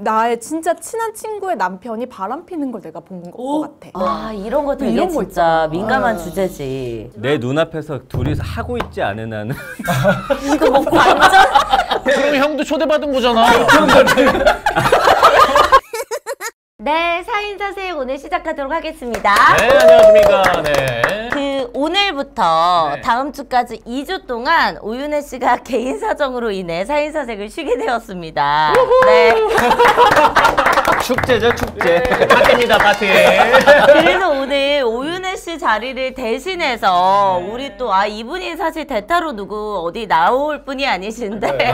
나의 진짜 친한 친구의 남편이 바람 피는 걸 내가 본 것 같아. 아, 이런 거 되게 이런 거 진짜 있잖아. 민감한 주제지. 내 눈앞에서 둘이서 하고 있지 않은 한은 이거 뭐 완전 그럼 형도 초대받은 거잖아. 네, 사인사색 오늘 시작하도록 하겠습니다. 네, 안녕하십니까. 네. 그 오늘부터 네. 다음 주까지 2주 동안 오윤혜 씨가 개인 사정으로 인해 사인사색을 쉬게 되었습니다. 네. 축제죠, 축제. 파티입니다, 파티. 그래서 오늘 오윤혜 씨 자리를 대신해서 우리 또 이분이 사실 대타로 누구 어디 나올 분이 아니신데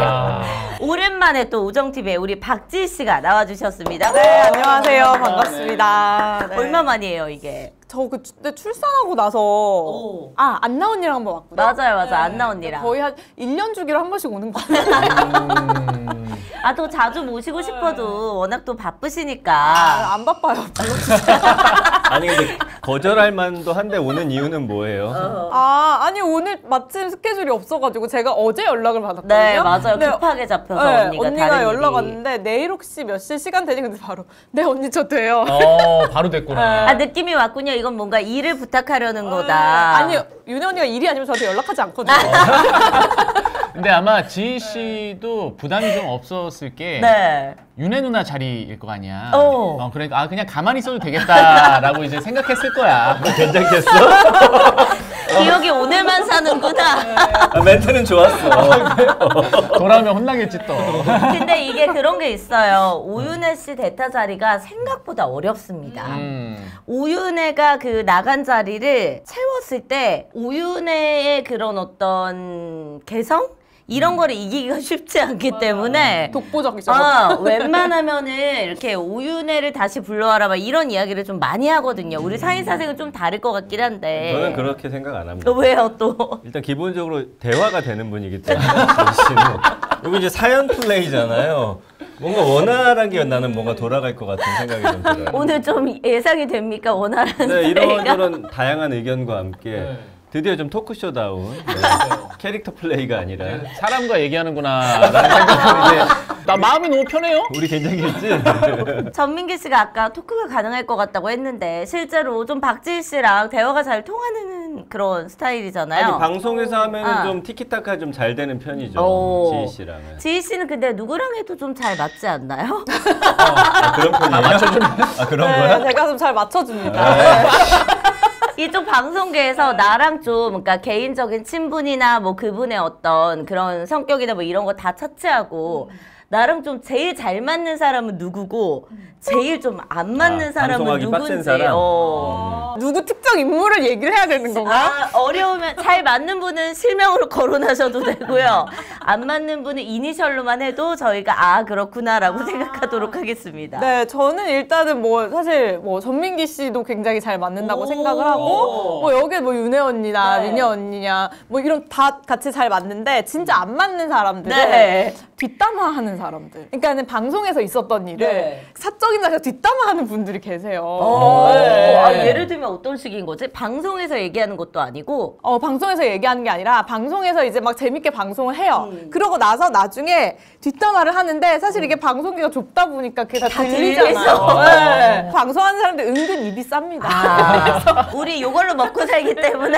오랜만에 또 우정TV에 우리 박지희 씨가 나와주셨습니다. 네, 안녕하세요. 반갑습니다. 네. 얼마 만이에요 이게? 저 그때 출산하고 나서 안 나온 이랑 한번 왔거든요. 맞아요. 안 나온니라. 거의 한 1년 주기로 한 번씩 오는 거 같아요. 더 자주 모시고 싶어도 워낙 또 바쁘시니까. 안 바빠요. 아니 근데 거절할 만도 한데 오는 이유는 뭐예요? 아니 오늘 마침 스케줄이 없어가지고 제가 어제 연락을 받았거든요. 네, 맞아요. 근데 급하게 잡혀서 언니가 다른 연락 일이. 왔는데 내일 혹시 몇 시 시간 되니? 근데 바로 네 언니 저 돼요. 바로 됐구나. 느낌이 왔군요. 이건 뭔가 일을 부탁하려는 거다. 아니 윤혜 언니가 일이 아니면 저한테 연락하지 않거든요. 근데 아마 지희 씨도 부담이 좀 없었을 게 네. 윤혜 누나 자리일 거 아니야. 어. 그러니까 그냥 가만히 있어도 되겠다라고 이제 생각했을 거야. 괜찮겠어? 기억이 오늘만 사는구나. 멘트는 좋았어. 돌아오면 혼나겠지 또. 근데 이게 그런 게 있어요. 오윤혜 씨 대타 자리가 생각보다 어렵습니다. 오윤혜가 그 나간 자리를 채웠을 때 오윤혜의 그런 어떤 개성? 이런 거를 이기기가 쉽지 않기 때문에 독보적이죠. 웬만하면은 이렇게 오윤혜를 다시 불러와라 막 이런 이야기를 좀 많이 하거든요. 우리 사인사색은 좀 다를 것 같긴 한데. 저는 그렇게 생각 안 합니다. 왜요 또? 일단 기본적으로 대화가 되는 분이기 때문에 지희 씨는 이거 이제 사연 플레이잖아요. 뭔가 원활한 게 나는 뭔가 돌아갈 것 같은 생각이 좀 들어요. 오늘 좀 예상이 됩니까? 원활한 네, 플레이가? 이런 다양한 의견과 함께 드디어 좀 토크쇼다운 캐릭터 플레이가 아니라 사람과 얘기하는구나 라는 생각을 이제 나 마음이 너무 편해요. 우리 괜찮겠지? 전민기 씨가 아까 토크가 가능할 것 같다고 했는데 실제로 좀 박지희 씨랑 대화가 잘 통하는 그런 스타일이잖아요. 아니 방송에서 하면은 좀 티키타카 좀 잘 되는 편이죠. 지희 씨랑은. 지희 씨는 근데 누구랑 해도 좀 잘 맞지 않나요? 그런 편이에요? 그런 거야? 제가 좀 잘 맞춰줍니다. 이쪽 방송계에서 나랑 좀 그러니까 개인적인 친분이나 뭐 그분의 어떤 그런 성격이나 뭐 이런 거 다 차치하고 나랑 좀 제일 잘 맞는 사람은 누구고 제일 좀 안 맞는 사람은 방송하기 누군지. 빡센 사람? 누구 특정 인물을 얘기를 해야 되는 건가요? 어려우면 잘 맞는 분은 실명으로 거론하셔도 되고요. 안 맞는 분은 이니셜로만 해도 저희가 그렇구나라고 생각하도록 하겠습니다. 네, 저는 일단은 뭐 사실 뭐 전민기 씨도 굉장히 잘 맞는다고 생각을 하고 뭐 여기에 뭐 윤혜 언니나 미녀 언니냐 뭐 이런 다 같이 잘 맞는데 진짜 안 맞는 사람들은 뒷담화하는 사람들. 그러니까는 방송에서 있었던 일을 사적인 자리에서 뒷담화하는 분들이 계세요. 예를 들면 어떤 식인 거지? 방송에서 얘기하는 것도 아니고 방송에서 얘기하는 게 아니라 방송에서 이제 막 재밌게 방송을 해요. 그러고 나서 나중에 뒷담화를 하는데 사실 이게 방송기가 좁다 보니까 그게 다 들리잖아요. 방송하는 사람들 은근 입이 쌉니다. 그래서 우리 요걸로 먹고 살기 때문에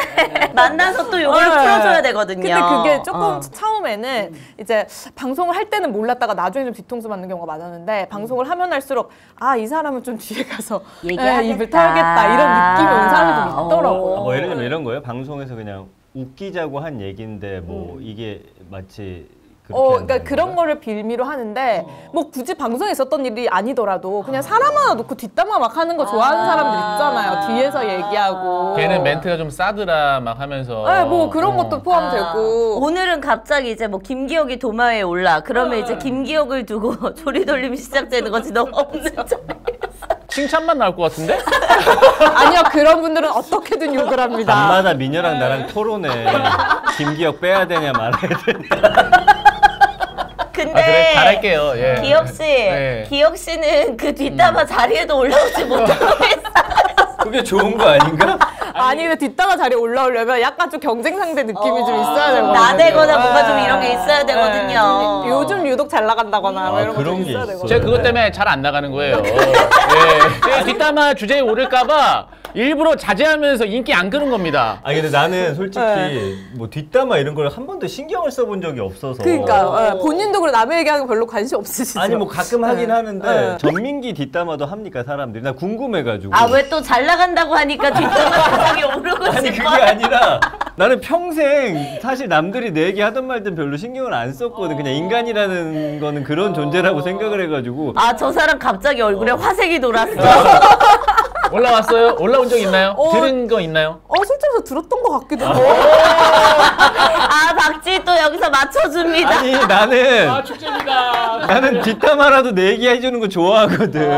만나서 또 요걸로 풀어줘야 되거든요. 근데 그게 조금 처음에는 이제 방송을 할 때는 몰랐다가 나중에 좀 뒤통수 맞는 경우가 많았는데 방송을 하면 할수록 이 사람은 좀 뒤에 가서 입을 털겠다 이런 느낌이 온 사람이 좀 있더라고요. 뭐 예를 들면 이런 거예요? 방송에서 그냥 웃기자고 한 얘기인데 뭐 이게 마치 그러니까 그런 거를 빌미로 하는데 뭐 굳이 방송에 있었던 일이 아니더라도 그냥 사람 하나 놓고 뒷담화 막 하는 거 좋아하는 사람들 있잖아요. 뒤에서 얘기하고 걔는 멘트가 좀 싸더라 막 하면서 뭐 그런 것도 포함되고 오늘은 갑자기 이제 뭐 김기혁이 도마에 올라 그러면 이제 김기혁을 두고 조리돌림이 시작되는 거지. 너무 없는 칭찬만 나올 것 같은데? 아니요, 그런 분들은 어떻게든 욕을 합니다. 밤마다 미녀랑 나랑 토론해. 김기혁 빼야 되냐 말아야 되냐. 근데 그래, 잘할게요. 예. 기혁 씨, 기혁 씨는 그 뒷담화 자리에도 올라오지 못하고 있어요. 그게 좋은 거 아닌가? 아니 근데 뒷담화 자리에 올라오려면 약간 좀 경쟁 상대 느낌이 좀 있어야 되거든요. 나대거나 뭔가 좀 이런 게 있어야 되거든요. 요즘 유독 잘 나간다거나 뭐 이런 거 그런 좀 게 있어야 있어. 되거든요. 제가 그것 때문에 잘 안 나가는 거예요. 예. 제가 뒷담화 주제에 오를까봐 일부러 자제하면서 인기 안 끄는 겁니다. 아니 근데 나는 솔직히 뭐 뒷담화 이런 걸 한 번도 신경을 써본 적이 없어서. 그러니까요. 본인도 그래 남의 얘기하는 거 별로 관심 없으시죠? 아니 뭐 가끔 하긴 하는데 네. 전민기 뒷담화도 합니까 사람들이? 나 궁금해가지고. 아, 왜 또 잘 나간다고 하니까 뒷담화 세상에 오르고 아니 그게 싶어? 아니라 나는 평생 사실 남들이 내 얘기 하든 말든 별로 신경을 안 썼거든. 그냥 인간이라는 거는 그런 존재라고 생각을 해가지고. 아, 저 사람 갑자기 얼굴에 화색이 돌았어. 올라왔어요? 올라온 적 있나요? 어. 들은 거 있나요? 실제로 들었던 것 같기도 하고. 아, 박지 또 여기서 맞춰줍니다. 아니 나는 축제입니다. 나는 뒷담화라도 내 얘기 해주는 거 좋아하거든.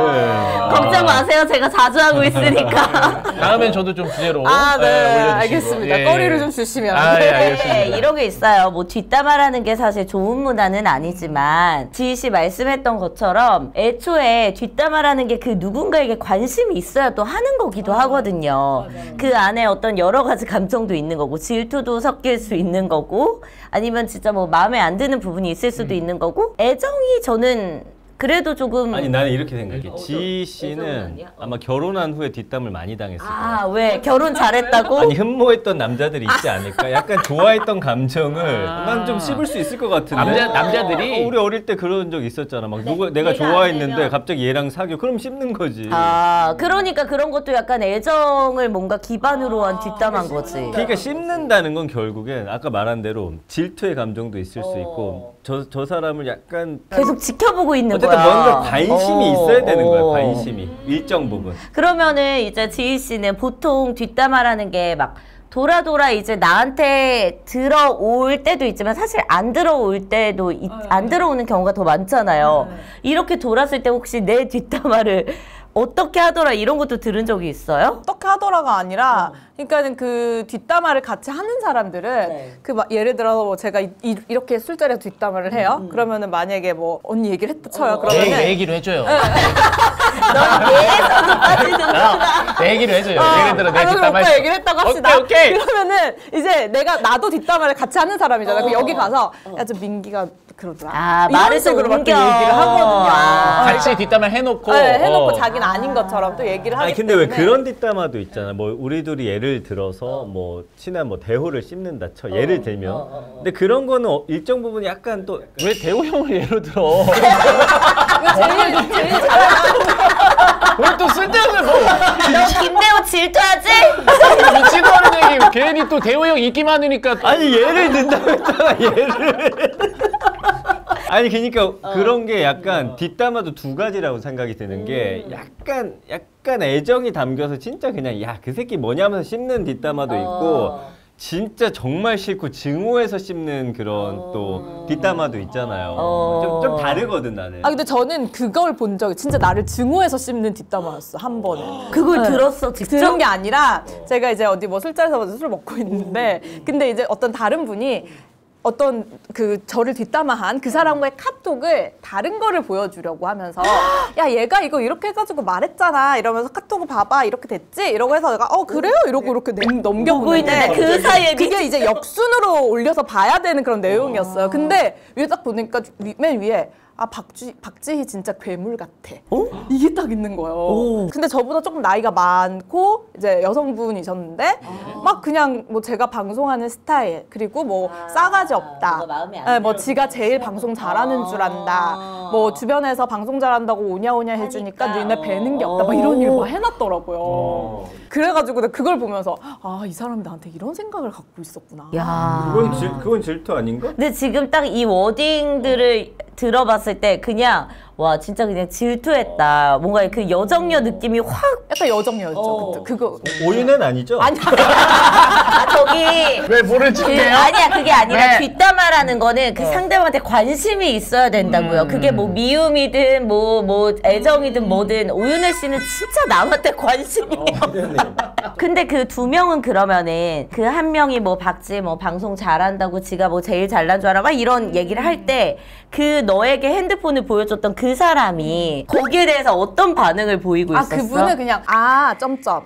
걱정 마세요. 제가 자주 하고 있으니까. 다음엔 저도 좀 주제로 아, 네, 올려주시고. 알겠습니다. 예. 거리를 좀 주시면. 아, 예, 네, 알겠습니다. 이런 게 있어요. 뭐 뒷담화라는 게 사실 좋은 문화는 아니지만 지희 씨 말씀했던 것처럼 애초에 뒷담화라는 게 그 누군가에게 관심이 있어야 또 하는 거기도 하거든요. 그 안에 어떤 여러 가지 감정도 있는 거고 질투도 섞일 수 있는 거고 아니면 진짜 뭐 마음에 안 드는 부분이 있을 수도 있는 거고 애정이 저는 그래도 조금 아니 나는 이렇게 생각해. 지희 씨는 아마 결혼한 후에 뒷담을 많이 당했을 거야. 아, 왜 결혼 잘했다고? 아니 흠모했던 남자들이 있지 않을까? 약간 좋아했던 감정을 난 좀 씹을 수 있을 것 같은데. 남자들이 우리 어릴 때 그런 적 있었잖아. 막 누가 내가 좋아했는데 갑자기 얘랑 사귀어. 그럼 씹는 거지. 아, 그러니까 그런 것도 약간 애정을 뭔가 기반으로 한 뒷담한 거지. 그러니까 씹는다는 건 결국엔 아까 말한 대로 질투의 감정도 있을 수 있고 저 사람을 약간 계속 지켜보고 있는 어쨌든 거야. 뭔가 관심이 있어야 되는 거야. 어. 관심이 일정 부분. 그러면은 이제 지희 씨는 보통 뒷담화라는 게 막 돌아 이제 나한테 들어올 때도 있지만 사실 안 들어올 때도 안 들어오는 경우가 더 많잖아요. 이렇게 돌았을 때 혹시 내 뒷담화를 어떻게 하더라 이런 것도 들은 적이 있어요? 어떻게 하더라가 아니라, 그러니까는 그 뒷담화를 같이 하는 사람들은 네. 그 막 예를 들어서 뭐 제가 이렇게 술자리에서 뒷담화를 해요. 그러면은 만약에 뭐 언니 얘기를 했다 쳐요. 그러면은 내 얘기로 해줘요. 넌 얘에서도 빠지는구나. 내 얘기를 해줘요. 예를 들어 내 그럼 뒷담화 오빠 얘기를 했다고 합시다. 오케이. 그러면은 이제 나도 뒷담화를 같이 하는 사람이잖아. 그럼 여기 가서 야, 저 민기가 그러더라. 아, 이런 말을 또 식으로 막 또 옮겨. 얘기를 하거든요. 아. 같이 뒷담화 해놓고 네, 해놓고 자기는 아닌 것처럼 또 얘기를 하기 아니 근데 왜 때문에. 그런 뒷담화도 있잖아. 뭐 우리 둘이 예를 들어서 뭐 친한 뭐 대호를 씹는다 쳐. 예를 들면. 근데 그런 거는 일정 부분 약간 또 왜 대호 형을 예로 들어? 제일 잘하는 왜 또 쓸데없는 뭐 너 김대호 질투하지? 미치도 않은 얘기 괜히 또 대호 형 인기 많으니까 아니 예를 든다고 했잖아. 예를. 아니 그러니까 그런 게 약간 뒷담화도 두 가지라고 생각이 드는 게 약간 애정이 담겨서 진짜 그냥 야 그 새끼 뭐냐면서 씹는 뒷담화도 있고 진짜 정말 싫고 증오해서 씹는 그런 또 뒷담화도 있잖아요. 좀 다르거든 나는. 아 근데 저는 그걸 본 적이 진짜 나를 증오해서 씹는 뒷담화였어 한 번은. 그걸 들었어 직접? 들은 게 아니라 제가 이제 어디 뭐 술자리에서 술 먹고 있는데 근데 이제 어떤 다른 분이 어떤 그 저를 뒷담화한 그 사람과의 카톡을 다른 거를 보여주려고 하면서 야 얘가 이거 이렇게 해가지고 말했잖아 이러면서 카톡을 봐봐 이렇게 됐지 이러고 해서 내가 그래요 이러고 이렇게 보고 넘겨보는데 있는데 그 사이에 그게 이제 역순으로 올려서 봐야 되는 그런 내용이었어요. 근데 위에 딱 보니까 맨 위에 박지희 진짜 괴물 같아. 이게 딱 있는 거예요. 근데 저보다 조금 나이가 많고 이제 여성분이셨는데 막 그냥 뭐 제가 방송하는 스타일 그리고 뭐 싸가지 없다. 뭔가 마음에 안 네, 뭐 들어. 지가 제일 방송 잘하는 줄 안다. 뭐 주변에서 방송 잘한다고 오냐오냐 해주니까 하니까. 너네 배는 게 없다. 막 이런 일을 막 해놨더라고요. 그래가지고 내가 그걸 보면서 이 사람이 나한테 이런 생각을 갖고 있었구나. 야. 그건 질투 아닌가? 근데 지금 딱 이 워딩들을 들어봤을 때 그냥 와 진짜 그냥 질투했다. 뭔가 그 여정녀 느낌이 확. 약간 여정이었죠. 그거 오윤은 아니죠? 아니 아 저기. 왜 모른 척해요? 아니야 그게 아니라 네. 뒷담화라는 거는 그 상대방한테 관심이 있어야 된다고요. 그게 뭐 미움이든 뭐 애정이든 뭐든 오윤혜 씨는 진짜 남한테 관심이 근데 그 두 명은 그러면은 그 한 명이 뭐 박지 뭐 방송 잘한다고 지가 뭐 제일 잘난 줄 알아 막 이런 얘기를 할 때 그 너에게 핸드폰을 보여줬던 그 그 사람이 거기에 대해서 어떤 반응을 보이고 있었어? 그분은 그냥 점점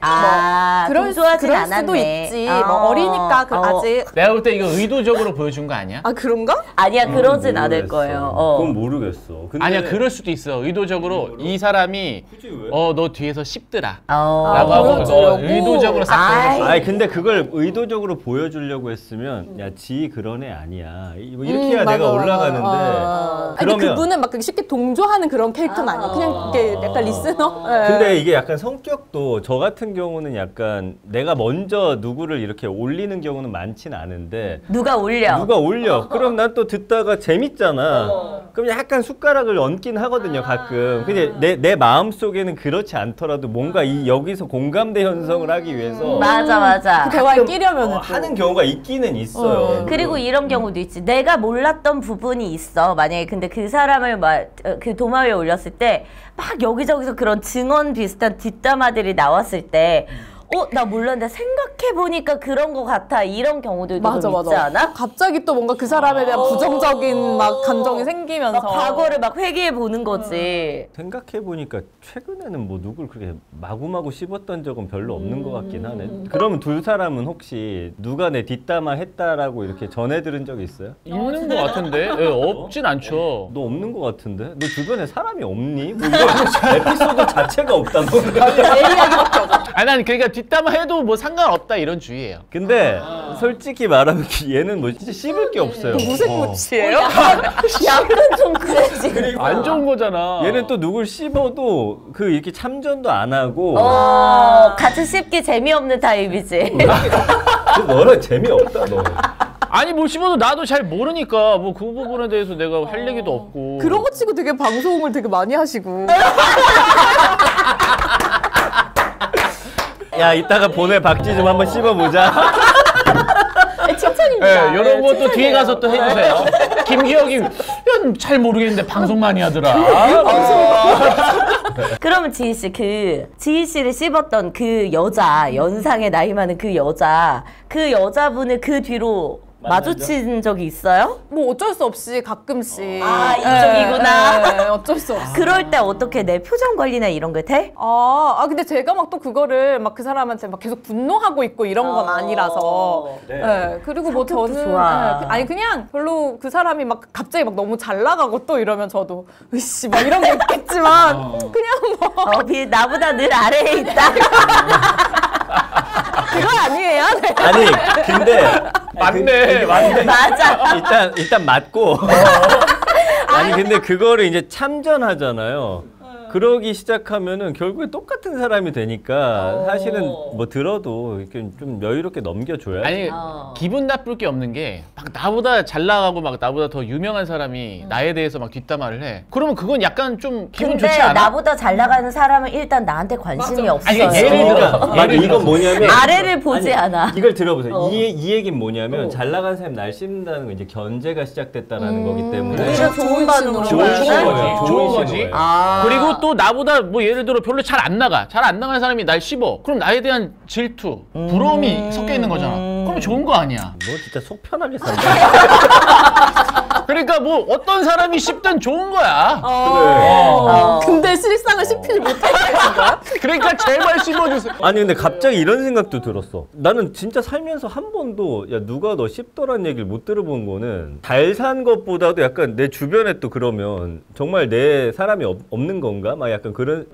동조하진 그럴 않았네. 수도 있지. 뭐 어리니까 아직. 내가 볼 때 이거 의도적으로 보여준 거 아니야? 그런가? 아니야 그러진 모르겠어. 않을 거예요. 그건 모르겠어. 근데 아니야 그럴 수도 있어. 의도적으로 이 사람이 굳이 왜? 너 뒤에서 씹더라 라고 라고 하고 보여주려고? 의도적으로 싹 보여줬어. 아니 근데 그걸 의도적으로 보여주려고 했으면 야 지 그런 애 아니야 이렇게 해야 내가 올라가는데 아니, 그러면 그분은 막 쉽게 동조하는 그런 캐릭터는 아니에요. 그냥 이렇게 약간 리스너? 네. 근데 이게 약간 성격도 저 같은 경우는 약간 내가 먼저 누구를 이렇게 올리는 경우는 많진 않은데 누가 올려? 누가 올려 그럼 난 또 듣다가 재밌잖아 그럼 약간 숟가락을 얹긴 하거든요 가끔 근데 내 마음속에는 그렇지 않더라도 뭔가 여기서 공감대 형성을 하기 위해서 맞아. 그 대화에 끼려면 하는 경우가 있기는 있어요 그리고 이런 경우도 있지. 내가 몰랐던 부분이 있어. 만약에 근데 그 사람을 그 도마 위에 올렸을 때 막 여기저기서 그런 증언 비슷한 뒷담화들이 나왔을 때 나 몰랐는데 생각해보니까 그런 거 같아. 이런 경우들도 좀 있지 않아? 갑자기 또 뭔가 그 사람에 대한 부정적인 막 감정이 생기면서 막 과거를 막 회귀해 보는 거지. 생각해보니까 최근에는 뭐 누굴 그렇게 마구마구 씹었던 적은 별로 없는 것 같긴 하네 그러면 두 사람은 혹시 누가 내 뒷담화 했다라고 이렇게 전해 들은 적이 있어요? 있는 거 같은데? 예, 없진 않죠. 너 없는 것 같은데? 너 주변에 사람이 없니? 뭐 이거 에피소드 자체가 없다 너 아니 난 그러니까 뒷담화 해도 뭐 상관없다 이런 주의예요. 근데 솔직히 말하면 얘는 뭐 진짜 씹을 게 없어요 무색무취예요? 약간 좀 그러지. 안 좋은 거잖아. 얘는 또 누굴 씹어도 그 이렇게 참전도 안 하고 같이 씹기 재미없는 타입이지. 너는 재미없다 너 아니 뭐 씹어도 나도 잘 모르니까 뭐 그 부분에 대해서 내가 할 얘기도 없고. 그런 거 치고 되게 방송을 되게 많이 하시고 야 이따가 보내 박쥐 좀 한번 씹어보자 칭찬입니다. 예, 이런 것도 뒤에 가서 또 해주세요. 김기혁이 잘 모르겠는데 방송 많이 하더라. 그러면 지희 씨, 지희 씨를 씹었던 그 여자, 연상의 나이 많은 그 여자분을 그 뒤로 마주친 적이 있어요? 뭐 어쩔 수 없이 가끔씩 이쪽이구나. 네, 어쩔 수 없어. 그럴 때 어떻게 내 표정 관리나 이런 거 돼? 근데 제가 막 또 그거를 막 그 사람한테 막 계속 분노하고 있고 이런 건 아니라서. 네. 네. 그리고 뭐 성격도 저는 좋아. 아니 그냥 별로 그 사람이 막 갑자기 막 너무 잘 나가고 또 이러면 저도 으씨 막 이런 게 있겠지만 그냥 뭐 나보다 늘 아래에 있다. 그건 아니에요. 네. 아니 근데 맞네. 맞아. 일단 맞고 아니 근데 그거를 이제 참전하잖아요. 그러기 시작하면은 결국에 똑같은 사람이 되니까 사실은 뭐 들어도 이렇게 좀 여유롭게 넘겨줘야. 아니 기분 나쁠 게 없는 게 막 나보다 잘 나가고 막 나보다 더 유명한 사람이 나에 대해서 막 뒷담화를 해. 그러면 그건 약간 좀 기분 근데 좋지 않아? 나보다 잘 나가는 사람은 일단 나한테 관심이 없어요. 아니, 예를 들어. 맞아 이건 뭐냐면 아래를 보지 않아. 이걸 들어보세요. 이 얘기는 뭐냐면 잘 나간 사람이 날 씹는다는 건 이제 견제가 시작됐다라는 거기 때문에 오히려 좋은 반응으로 좋은 봐야 돼? 거예요. 좋은 좋은 거지. 신호예요. 그리고 또 나보다 뭐 예를 들어 별로 잘 안 나가는 사람이 날 씹어. 그럼 나에 대한 질투, 부러움이 섞여 있는 거잖아. 그럼 좋은 거 아니야. 너 진짜 속 편하게 산다. 그러니까 뭐 어떤 사람이 씹든 좋은 거야. 근데 실상을 씹히지 못하는 거야? 그러니까 제발 씹어주세요. 아니 근데 갑자기 이런 생각도 들었어. 나는 진짜 살면서 한 번도 야 누가 너 씹더란 얘기를 못 들어본 거는 잘 산 것보다도 약간 내 주변에 또 그러면 정말 내 사람이 없는 건가? 막 약간 그런.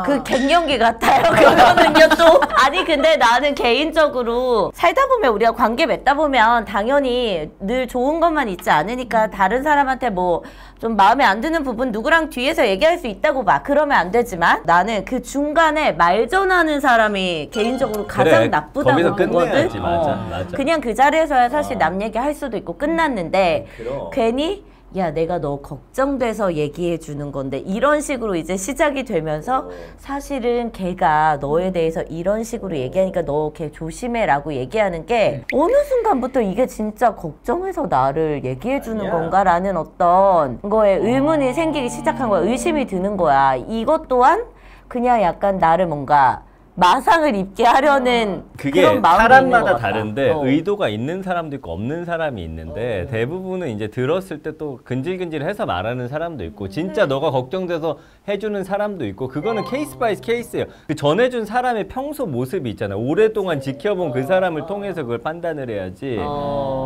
그 갱년기 같아요. 그거는요 또. 아니 근데 나는 개인적으로 살다 보면 우리가 관계 맺다 보면 당연히 늘 좋은 것만 있지 않으니까 다른 사람한테 뭐 좀 마음에 안 드는 부분 누구랑 뒤에서 얘기할 수 있다고 봐. 그러면 안 되지만 나는 그 중간에 말 전하는 사람이 개인적으로 가장 그래, 나쁘다고 거기서 보거든. 끝내야지. 맞아. 그냥 그 자리에서야 사실 남 얘기할 수도 있고 끝났는데 그럼. 괜히 야 내가 너 걱정돼서 얘기해 주는 건데 이런 식으로 이제 시작이 되면서 사실은 걔가 너에 대해서 이런 식으로 얘기하니까 너 걔 조심해라고 얘기하는 게 어느 순간부터 이게 진짜 걱정해서 나를 얘기해 주는 건가라는 어떤 거에 의문이 생기기 시작한 거야. 의심이 드는 거야. 이것 또한 그냥 약간 나를 뭔가 마상을 입게 하려는 그게 그런 마음이 사람마다 있는 것 같다. 다른데 의도가 있는 사람도 있고 없는 사람이 있는데 대부분은 이제 들었을 때 또 근질근질해서 말하는 사람도 있고 진짜 너가 걱정돼서 해주는 사람도 있고 그거는 케이스 바이 케이스예요. 그 전해준 사람의 평소 모습이 있잖아요. 오랫동안 지켜본 그 사람을 통해서 그걸 판단을 해야지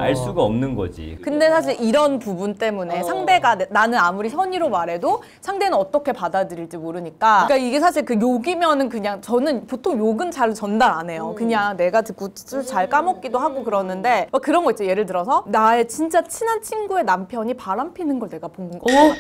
알 수가 없는 거지. 근데 사실 이런 부분 때문에 상대가 나는 아무리 선의로 말해도 상대는 어떻게 받아들일지 모르니까 그러니까 이게 사실 그 욕이면은 그냥 저는 보통 욕은 잘 전달 안 해요. 그냥 내가 듣고 잘 까먹기도 하고 그러는데 막 그런 거 있죠. 예를 들어서 나의 진짜 친한 친구의 남편이 바람 피는 걸 내가 본 것 같아.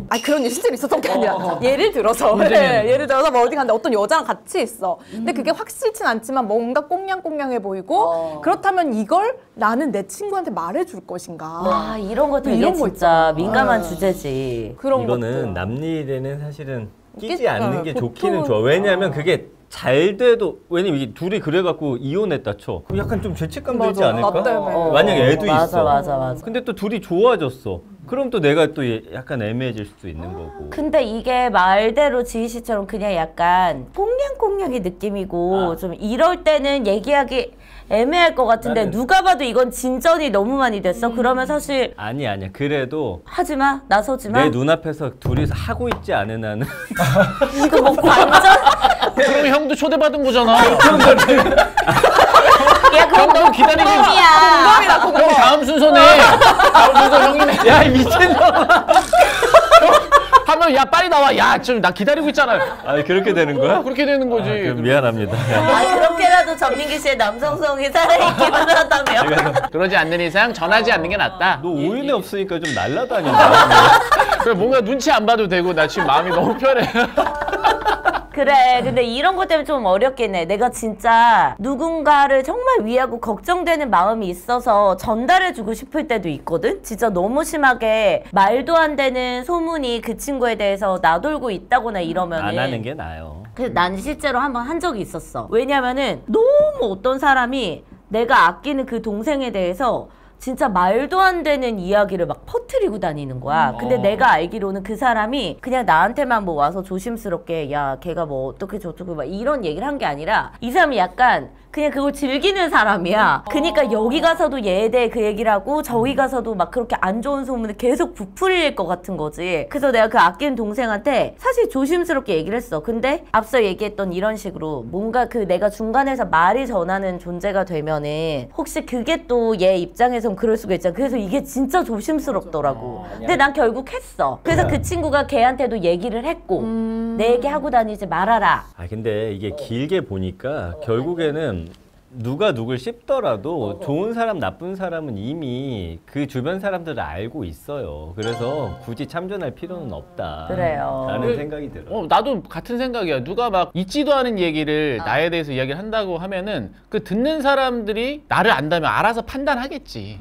아니 그런 일 실제로 있었던 게 아니라 예를 들어서 예를 들어서 뭐 어디 갔는데 어떤 여자랑 같이 있어. 근데 그게 확실진 않지만 뭔가 꽁냥꽁냥해 보이고 그렇다면 이걸 나는 내 친구한테 말해줄 것인가. 와 이런 거 되게 이런 거 진짜 있잖아. 민감한 주제지. 그런 이거는 것들. 남일에는 사실은 끼지 끼- 않는 게 보통은- 좋기는 좋아. 왜냐하면 그게 잘 돼도 왜냐면 이게 둘이 그래갖고 이혼했다 쳐. 그럼 약간 좀 죄책감 들지 맞아, 않을까? 나 때문에. 만약에 애도 맞아, 있어. 맞아. 근데 또 둘이 좋아졌어. 그럼 또 내가 또 약간 애매해질 수도 있는 거고. 근데 이게 말대로 지희 씨처럼 그냥 약간 꽁냥꽁냥의 느낌이고 좀 이럴 때는 얘기하기 애매할 것 같은데 누가 봐도 이건 진전이 너무 많이 됐어. 그러면 사실 아니야. 그래도 하지 마, 나서지 마. 내 눈앞에서 둘이서 하고 있지 않은 한은 이거 뭐 관전? 그럼 형도 초대받은 거잖아. 야 그럼 형도 기다리고 있어. 공범이야. 형 다음 순서네. 다음 순서 형이네. 야 이 미친놈아. 하면 야 빨리 나와. 야 지금 나 기다리고 있잖아. 아 그렇게 되는 거야? 그렇게 되는 거지. 그럼 미안합니다. 아 그렇게라도 전민기 씨의 남성성이 살아있기만 한다며. 그러지 않는 이상 전하지 않는 게 낫다. 너 오윤회 없으니까 좀 날라다닌다. 그래 뭔가 눈치 안 봐도 되고 나 지금 마음이 너무 편해. 그래 근데 이런 것 때문에 좀 어렵긴 해. 내가 진짜 누군가를 정말 위하고 걱정되는 마음이 있어서 전달해주고 싶을 때도 있거든. 진짜 너무 심하게 말도 안 되는 소문이 그 친구에 대해서 나돌고 있다거나 이러면은 안 하는 게 나아요. 그래서 난 실제로 한번 한 적이 있었어. 왜냐면은 너무 어떤 사람이 내가 아끼는 그 동생에 대해서 진짜 말도 안 되는 이야기를 막 퍼뜨리고 다니는 거야. 근데 내가 알기로는 그 사람이 그냥 나한테만 뭐 와서 조심스럽게 야 걔가 뭐 어떻게 저떻게 막 이런 얘기를 한 게 아니라 이 사람이 약간 그냥 그걸 즐기는 사람이야. 그러니까 여기 가서도 얘에 대해 그 얘기를 하고 저기 가서도 막 그렇게 안 좋은 소문을 계속 부풀릴 것 같은 거지. 그래서 내가 그 아끼는 동생한테 사실 조심스럽게 얘기를 했어. 근데 앞서 얘기했던 이런 식으로 뭔가 그 내가 중간에서 말이 전하는 존재가 되면은 혹시 그게 또 얘 입장에선 그럴 수가 있잖아. 그래서 이게 진짜 조심스럽더라고. 근데 난 결국 했어. 그래서 그 친구가 걔한테도 얘기를 했고 내 얘기 하고 다니지 말아라. 아 근데 이게 길게 보니까 결국에는 누가 누굴 씹더라도 좋은 사람 나쁜 사람은 이미 그 주변 사람들을 알고 있어요. 그래서 굳이 참전할 필요는 없다. 그래요. 라는 생각이 들어요. 나도 같은 생각이야. 누가 막 있지도 않은 얘기를 나에 대해서 이야기를 한다고 하면은 그 듣는 사람들이 나를 안다면 알아서 판단하겠지.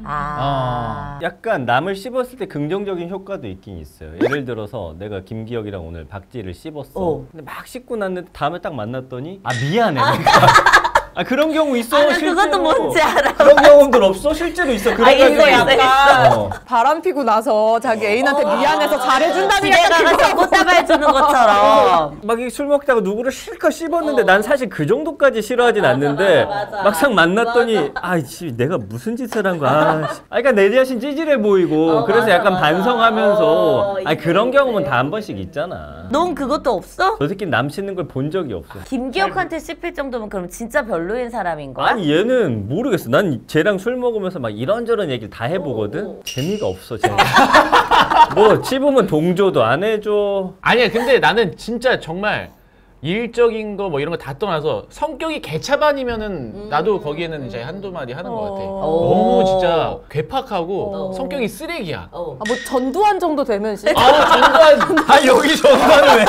약간 남을 씹었을 때 긍정적인 효과도 있긴 있어요. 예를 들어서 내가 김기혁이랑 오늘 박지를 씹었어. 근데 막 씹고 났는데 다음에 딱 만났더니 아 미안해. 아 그런 경우 있어. 나 실제로. 그것도 뭔지 알아. 그런 경험들 없어? 실제로 있어. 그래가지고 있어. 바람 피고 나서 자기 애인한테 미안해서 잘해준다는 집에 가서 꽃다발 주는 것처럼. 막 술 먹다가 누구를 실컷 씹었는데 난 사실 그 정도까지 싫어하진 않는데 막상 만났더니 아이씨 내가 무슨 짓을 한 거야. 아, 그러니까 내 자신 찌질해 보이고 그래서 약간 반성하면서 아 그런 경험은 다 한 번씩 있잖아. 넌 그것도 없어? 저 새끼 남 씹는 걸 본 적이 없어. 김기혁한테 씹힐 정도면 그럼 진짜 별로인 사람인 거야? 아니 얘는 모르겠어. 난 쟤랑 술 먹으면서 막 이런저런 얘기를 다 해보거든. 재미가 없어 쟤는. 뭐 씹으면 동조도 안 해줘. 아니야 근데 나는 진짜 정말 일적인 거 뭐 이런 거 다 떠나서 성격이 개차반이면은 나도 거기에는 이제 한두 마디 하는 것 같아. 너무 진짜 괴팍하고 성격이 쓰레기야. 뭐 전두환 정도 되면 씨. 전두환 아 여기 전화를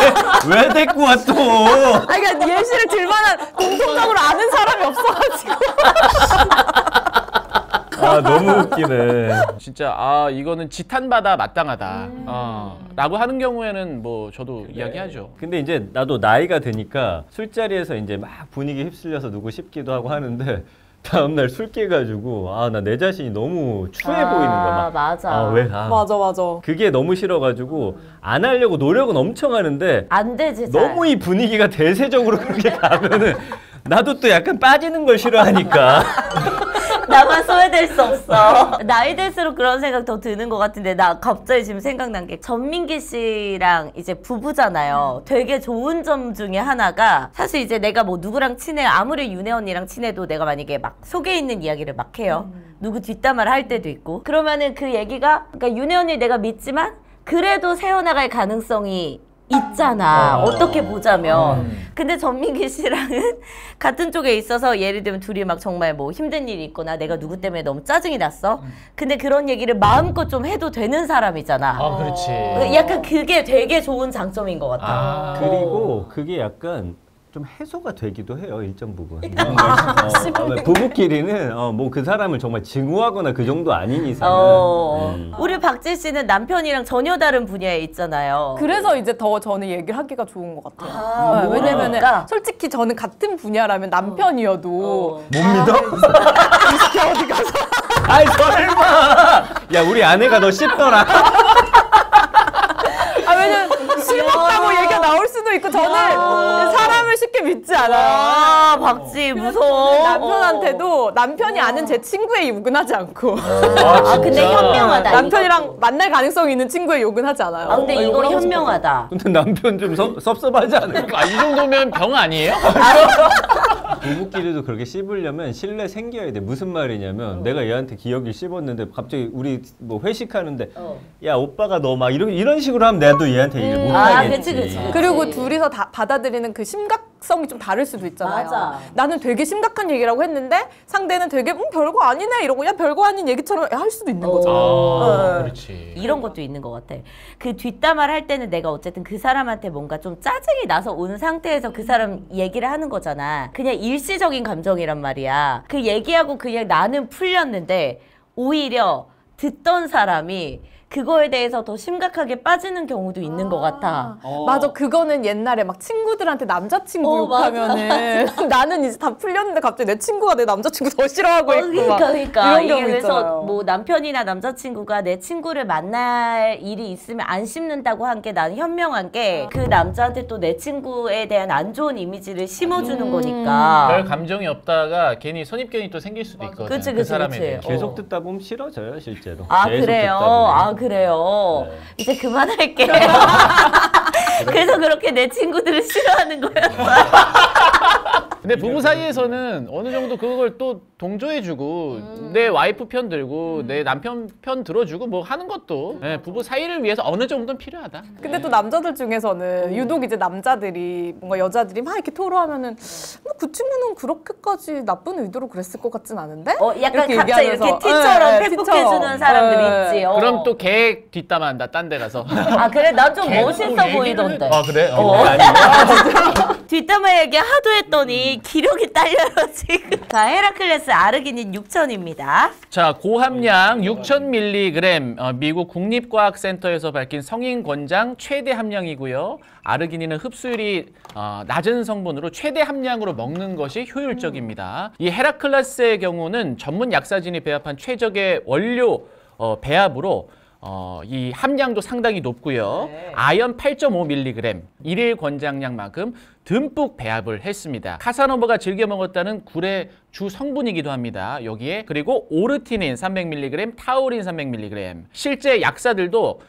왜 데리고 와 또? 아니 그러니까 예시를 들만한 공통적으로 아는 사람이 없어가지고. 아 너무 웃기네. 진짜 이거는 지탄받아 마땅하다. 라고 하는 경우에는 뭐 저도 이야기하죠. 근데 이제 나도 나이가 드니까 술자리에서 이제 막 분위기 휩쓸려서 누구 씹기도 하고 하는데 다음날 술 깨가지고 아 나 내 자신이 너무 추해 보이는 거야. 막. 맞아. 아, 왜? 맞아 맞아. 그게 너무 싫어가지고 안 하려고 노력은 엄청 하는데 안 되지. 잘. 너무 이 분위기가 대세적으로 그렇게 가면은 나도 또 약간 빠지는 걸 싫어하니까. 나만 소외될 수 없어. 나이 들수록 그런 생각 더 드는 것 같은데 나 갑자기 지금 생각난 게 전민기 씨랑 이제 부부잖아요. 되게 좋은 점 중에 하나가 사실 이제 내가 뭐 누구랑 친해 아무리 윤혜 언니랑 친해도 내가 만약에 막 속에 있는 이야기를 막 해요. 누구 뒷담화를 할 때도 있고 그러면은 그 얘기가 그러니까 윤혜 언니 내가 믿지만 그래도 새어나갈 가능성이 있잖아. 어떻게 보자면. 근데 전민기 씨랑은 같은 쪽에 있어서 예를 들면 둘이 막 정말 뭐 힘든 일이 있거나 내가 누구 때문에 너무 짜증이 났어. 근데 그런 얘기를 마음껏 좀 해도 되는 사람이잖아. 아, 그렇지. 약간 그게 되게 좋은 장점인 것 같아. 아. 그리고 그게 약간 좀 해소가 되기도 해요, 일정 부분. 부부끼리는 뭐 그 사람을 정말 증오하거나 그 정도 아닌 이상은. 우리 박진 씨는 남편이랑 전혀 다른 분야에 있잖아요. 그래서 이제 더 저는 얘기를 하기가 좋은 것 같아요. 아, 네, 왜냐면은 뭐랄까? 솔직히 저는 같은 분야라면 남편이어도 못 믿어? 어디 가서? 아이 설마! 야 우리 아내가 너 씹더라. 왜냐면 씹었다고 얘기가 나올 수도 있고 저는 사람을 쉽게 믿지 않아요. 아, 박지 무서워. 남편한테도 남편이 아는 제 친구의 욕은 하지 않고 아, 근데 현명하다. 남편이랑 만날 가능성이 있는 친구의 욕은 하지 않아요. 아, 근데 이거 현명하다. 근데 남편 좀 섭섭하지 않을까? 아, 이 정도면 병 아니에요? 부부끼리도 그렇게 씹으려면 신뢰 생겨야 돼. 무슨 말이냐면 내가 얘한테 기억을 씹었는데 갑자기 우리 뭐 회식하는데 야 오빠가 너 막 이런 식으로 하면 나도 얘한테 얘기를 못 하겠지. 그치. 그리고 둘이서 다 받아들이는 그 심각성이 좀 다를 수도 있잖아요. 맞아. 나는 되게 심각한 얘기라고 했는데 상대는 되게 별거 아니네 이러고 야 별거 아닌 얘기처럼 할 수도 있는 거죠. 아, 네. 그렇지. 이런 것도 있는 것 같아. 그 뒷담화를 할 때는 내가 어쨌든 그 사람한테 뭔가 좀 짜증이 나서 온 상태에서 그 사람 얘기를 하는 거잖아. 그냥 일시적인 감정이란 말이야. 그 얘기하고 그냥 나는 풀렸는데 오히려 듣던 사람이 그거에 대해서 더 심각하게 빠지는 경우도 있는 것 같아. 맞아, 그거는 옛날에 막 친구들한테 남자친구 욕하면은 나는 이제 다 풀렸는데 갑자기 내 친구가 내 남자친구 더 싫어하고 있고 막 그러니까 이런 경우 이게 그래서 있잖아요. 뭐 남편이나 남자친구가 내 친구를 만날 일이 있으면 안 씹는다고 한 게 나는 현명한 게 그 남자한테 또 내 친구에 대한 안 좋은 이미지를 심어주는 거니까. 별 감정이 없다가 괜히 선입견이 또 생길 수도 있거든. 그치, 그 그치, 사람에 그치. 대해. 계속 듣다 보면 싫어져요 실제로. 아 계속 그래요? 듣다 보면. 아 그래요? 네. 이제 그만할게요. 그래서 그렇게 내 친구들을 싫어하는 거야. 근데 부부 사이에서는 어느 정도 그걸 또 동조해주고 내 와이프 편 들고 내 남편 편 들어주고 뭐 하는 것도 예, 부부 사이를 위해서 어느 정도는 필요하다. 근데 또 남자들 중에서는 유독 이제 남자들이 뭔가 여자들이 막 이렇게 토로하면은 뭐 그 친구는 그렇게까지 나쁜 의도로 그랬을 것 같진 않은데? 약간 이렇게 갑자기 얘기하면서. 이렇게 티처럼 네, 회복해주는 티처럼. 사람들 네. 있지. 그럼 또 걔 뒷담화한다 딴 데 가서. 아 그래? 난 좀 멋있어 얘기를 보이던데. 아 그래? 뒷담화 얘기 하도 했더니 기력이 딸려요 지금. 자 헤라클레스 아르기닌 6000입니다. 자, 고함량 6000mg 미국 국립과학센터에서 밝힌 성인 권장 최대 함량이고요. 아르기닌은 흡수율이 낮은 성분으로 최대 함량으로 먹는 것이 효율적입니다. 이 헤라클레스의 경우는 전문 약사진이 배합한 최적의 원료 배합으로 이 함량도 상당히 높고요. 아연 8.5mg, 일일 권장량만큼 듬뿍 배합을 했습니다. 카사노바가 즐겨 먹었다는 굴의 주 성분이기도 합니다. 여기에 그리고 오르티닌 300mg, 타우린 300mg. 실제 약사들도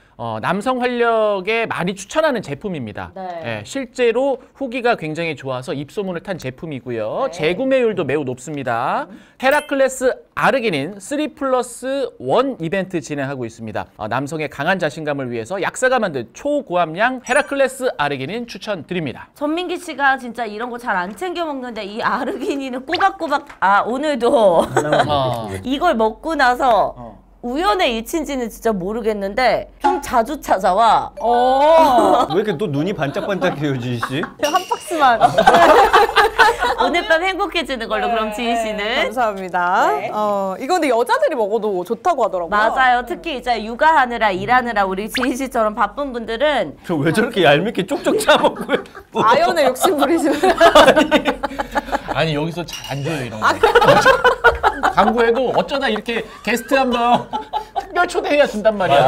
남성 활력에 많이 추천하는 제품입니다. 네. 실제로 후기가 굉장히 좋아서 입소문을 탄 제품이고요. 재구매율도 매우 높습니다. 헤라클레스 아르기닌 3+1 이벤트 진행하고 있습니다. 남성의 강한 자신감을 위해서 약사가 만든 초고함량 헤라클레스 아르기닌 추천드립니다. 전민기 씨가 진짜 이런 거 잘 안 챙겨 먹는데 이 아르기닌은 꼬박꼬박 오늘도 이걸 먹고 나서 우연의 일치인지는 진짜 모르겠는데 좀 자주 찾아와. 왜 이렇게 또 눈이 반짝반짝해요 지희 씨? 한 박스만. 오늘 밤 행복해지는 걸로 그럼 지희 씨는. 감사합니다. 네. 이거 근데 여자들이 먹어도 좋다고 하더라고요. 맞아요. 특히 이제 육아하느라 일하느라 우리 지희 씨처럼 바쁜 분들은 저 왜 저렇게 얄밉게 쪽쪽 짜먹고요? 아연에 욕심 부리시는. 아니 여기서 잘 안 줘요 이런 거. 광고에도 어쩌다 이렇게 게스트 한번 특별 초대해야 준단 말이야.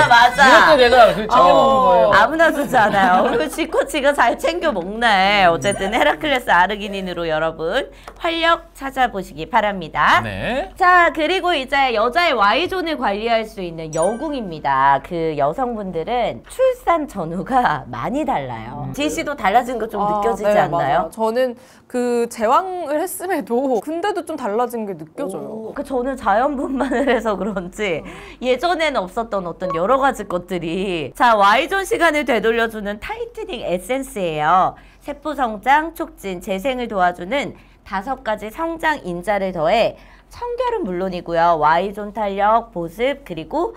맞아. 이것도 내가 그 챙겨 먹는 거예요. 아무나 주지 않아요. 그 지코치가 잘 챙겨 먹네. 어쨌든 헤라클레스 아르기닌으로 여러분 활력 찾아보시기 바랍니다. 네. 자, 그리고 이제 여자의 Y존을 관리할 수 있는 여궁입니다. 그 여성분들은 출산 전후가 많이 달라요. 지씨도 달라진 거 좀 느껴지지 네, 않나요? 맞아요. 저는 그 제왕을 했음에도 근데도 좀 달라진 게 느껴져요. 그 저는 자연분만을 해서 그런지 예전에는 없었던 어떤 여러 가지 것들이 자 Y존 시간을 되돌려주는 타이트닝 에센스예요. 세포 성장, 촉진, 재생을 도와주는 5가지 성장 인자를 더해 청결은 물론이고요. Y존 탄력, 보습, 그리고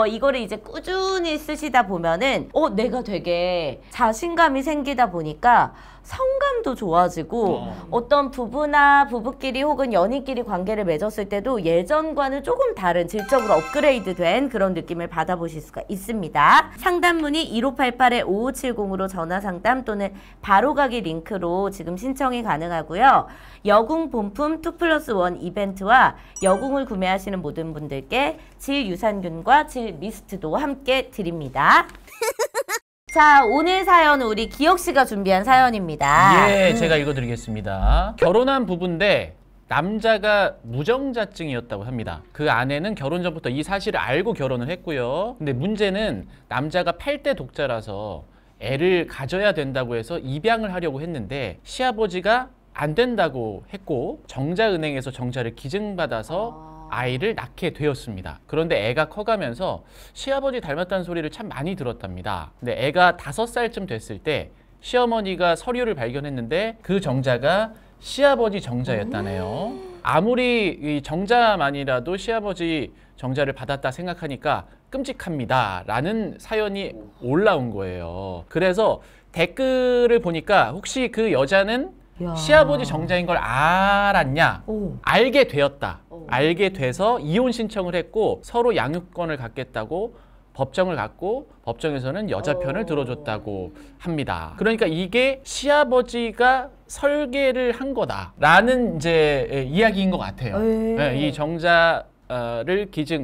이거를 이제 꾸준히 쓰시다 보면은 내가 되게 자신감이 생기다 보니까 성감도 좋아지고 어떤 부부나 부부끼리 혹은 연인끼리 관계를 맺었을 때도 예전과는 조금 다른 질적으로 업그레이드된 그런 느낌을 받아보실 수가 있습니다. 상담 문의 1588-5570으로 전화 상담 또는 바로가기 링크로 지금 신청이 가능하고요. 여궁 본품 2+1 이벤트와 여궁을 구매하시는 모든 분들께 질 유산균과 질 미스트도 함께 드립니다. 자, 오늘 사연은 우리 기혁 씨가 준비한 사연입니다. 예, 제가 읽어드리겠습니다. 결혼한 부부인데 남자가 무정자증이었다고 합니다. 그 아내는 결혼 전부터 이 사실을 알고 결혼을 했고요. 근데 문제는 남자가 8대 독자라서 애를 가져야 된다고 해서 입양을 하려고 했는데 시아버지가 안 된다고 했고 정자은행에서 정자를 기증받아서 아이를 낳게 되었습니다. 그런데 애가 커가면서 시아버지 닮았다는 소리를 참 많이 들었답니다. 근데 애가 5살쯤 됐을 때 시어머니가 서류를 발견했는데 그 정자가 시아버지 정자였다네요. 아무리 이 정자만이라도 시아버지 정자를 받았다 생각하니까 끔찍합니다 라는 사연이 올라온 거예요. 그래서 댓글을 보니까 혹시 그 여자는 시아버지 정자인 걸 알았냐? 알게 되었다. 알게 돼서 이혼 신청을 했고 서로 양육권을 갖겠다고 법정을 갔고 법정에서는 여자 편을 들어줬다고 합니다. 그러니까 이게 시아버지가 설계를 한 거다라는 이제 이야기인 것 같아요. 네, 이 정자를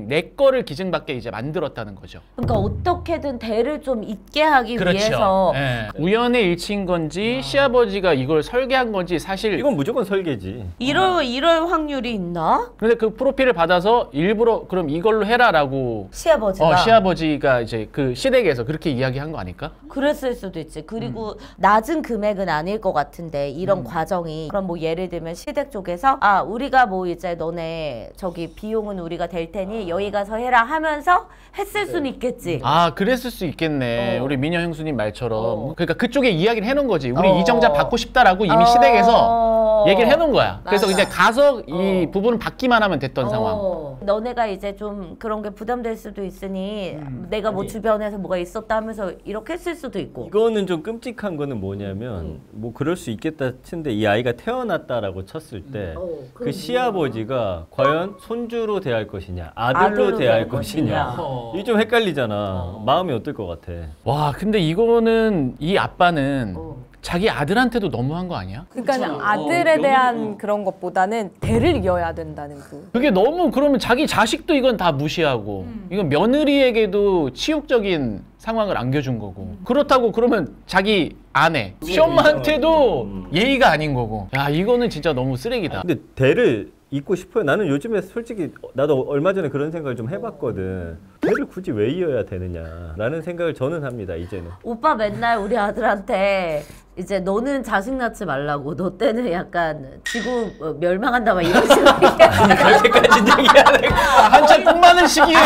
내 거를 기증받게 이제 만들었다는 거죠. 그러니까 어떻게든 대를 좀 있게 하기 그렇죠. 위해서 네. 우연의 일치인 건지 시아버지가 이걸 설계한 건지 사실 이건 무조건 설계지. 이럴 확률이 있나? 근데 그 프로필을 받아서 일부러 그럼 이걸로 해라라고 시아버지가 이제 그 시댁에서 그렇게 이야기한 거 아닐까? 그랬을 수도 있지. 그리고 낮은 금액은 아닐 것 같은데 이런 과정이 그럼 뭐 예를 들면 시댁 쪽에서 우리가 뭐 이제 너네 저기 비용은 우리가 될 테니 여기 가서 해라 하면서 했을 수는 있겠지. 그랬을 수 있겠네. 우리 민영 형수님 말처럼. 그러니까 그쪽에 이야기를 해놓은 거지. 우리 이 정자 받고 싶다라고 이미 시댁에서 얘기를 해놓은 거야. 그래서 이제 가서 이 부분은 받기만 하면 됐던 상황. 너네가 이제 좀 그런 게 부담될 수도 있으니 내가 뭐 주변에서 뭐가 있었다 하면서 이렇게 했을 수도 있고. 이거는 좀 끔찍한 거는 뭐냐면 뭐 그럴 수 있겠다 치는데 이 아이가 태어났다라고 쳤을 때 그 시아버지가 과연 손주로 대할 것이냐 아들로 대할 것이냐 이게 좀 헷갈리잖아. 마음이 어떨 것 같아. 와 근데 이거는 이 아빠는 자기 아들한테도 너무한 거 아니야? 그러니까 아들에 대한 그런 것보다는 대를 이어야 된다는 그게 너무 그러면 자기 자식도 이건 다 무시하고 이건 며느리에게도 치욕적인 상황을 안겨준 거고 그렇다고 그러면 자기 아내 시엄마한테도 예의가 아닌 거고 야 이거는 진짜 너무 쓰레기다. 근데 대를 잇고 싶어요. 나는 요즘에 솔직히 나도 얼마 전에 그런 생각을 좀 해봤거든. 대를 굳이 왜 이어야 되느냐라는 생각을 저는 합니다. 이제는. 오빠 맨날 우리 아들한테 이제 너는 자식 낳지 말라고 너 때는 약간 지구 멸망한다 막 이런 식으로 그렇게까지 얘기하는 한참 복 많은 시기에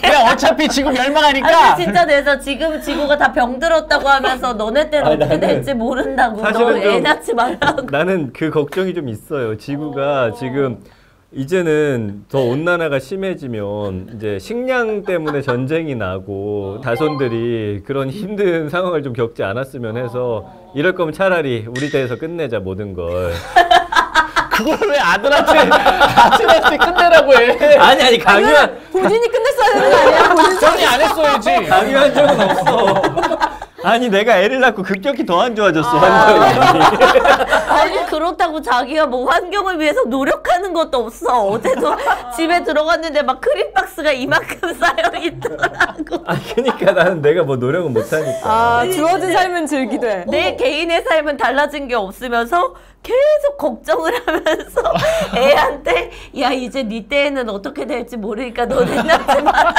그냥 어차피 지구 멸망하니까 진짜 내서 지금 지구가 다 병들었다고 하면서 너네 때는 어떻게 될지 모른다고 너 애 낳지 말라고. 나는 그 걱정이 좀 있어요. 지구가 지금 이제는 더 온난화가 심해지면 이제 식량 때문에 전쟁이 나고 다손들이 그런 힘든 상황을 좀 겪지 않았으면 해서 이럴 거면 차라리 우리 대에서 끝내자 모든 걸. 그걸 왜 아들한테 끝내라고 해? 아니 강요한 본인이 끝냈어야 되는 거 아니야? 전이 안 했어야지. 강요한 적은 없어. 아니 내가 애를 낳고 급격히 더 안 좋아졌어 환경이. 아니 그렇다고 자기가 뭐 환경을 위해서 노력하는 것도 없어. 어제도 집에 들어갔는데 막 크림박스가 이만큼 쌓여 있더라고. 아 그러니까 나는 내가 뭐 노력은 못하니까. 아, 주어진 삶은 즐기되. 내 개인의 삶은 달라진 게 없으면서 계속 걱정을 하면서 애한테 야 이제 네 때에는 어떻게 될지 모르니까 너네 낳지 말아라.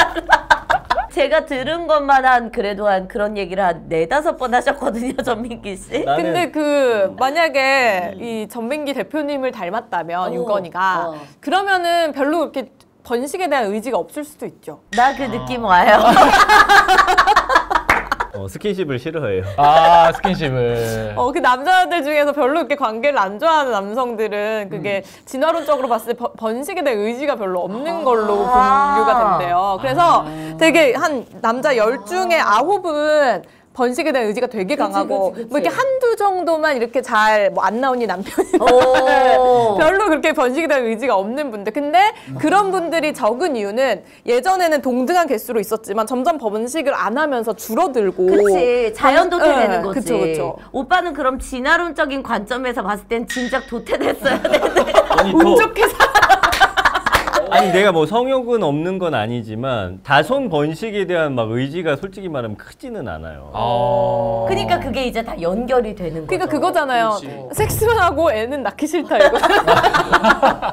제가 들은 것만 한 그래도 한 그런 얘기를 한 4-5번 하셨거든요, 전민기 씨. 근데 그 만약에 이 전민기 대표님을 닮았다면 유건이가 그러면은 별로 그렇게 번식에 대한 의지가 없을 수도 있죠. 나 그 느낌 와요. 스킨십을 싫어해요. 아 스킨십을. 그 남자들 중에서 별로 그렇게 관계를 안 좋아하는 남성들은 그게 진화론적으로 봤을 때 번식에 대한 의지가 별로 없는 걸로 분류가 된대요. 그래서 되게 한 남자 10 중에 9은 번식에 대한 의지가 되게 강하고 그치. 뭐 이렇게 한두 정도만 이렇게 잘 뭐 안 나오니 남편이나 별로 그렇게 번식에 대한 의지가 없는 분들. 근데 그런 분들이 적은 이유는 예전에는 동등한 개수로 있었지만 점점 번식을 안 하면서 줄어들고. 그치. 자연 도태되는 네, 거지. 그쵸. 오빠는 그럼 진화론적인 관점에서 봤을 땐 진작 도태됐어야 되는데. 아니, 운 좋게 아니 내가 뭐 성욕은 없는 건 아니지만 자손 번식에 대한 막 의지가 솔직히 말하면 크지는 않아요. 그러니까 그게 이제 다 연결이 되는 거죠. 그러니까 그거잖아요. 섹스만 하고 애는 낳기 싫다 이거.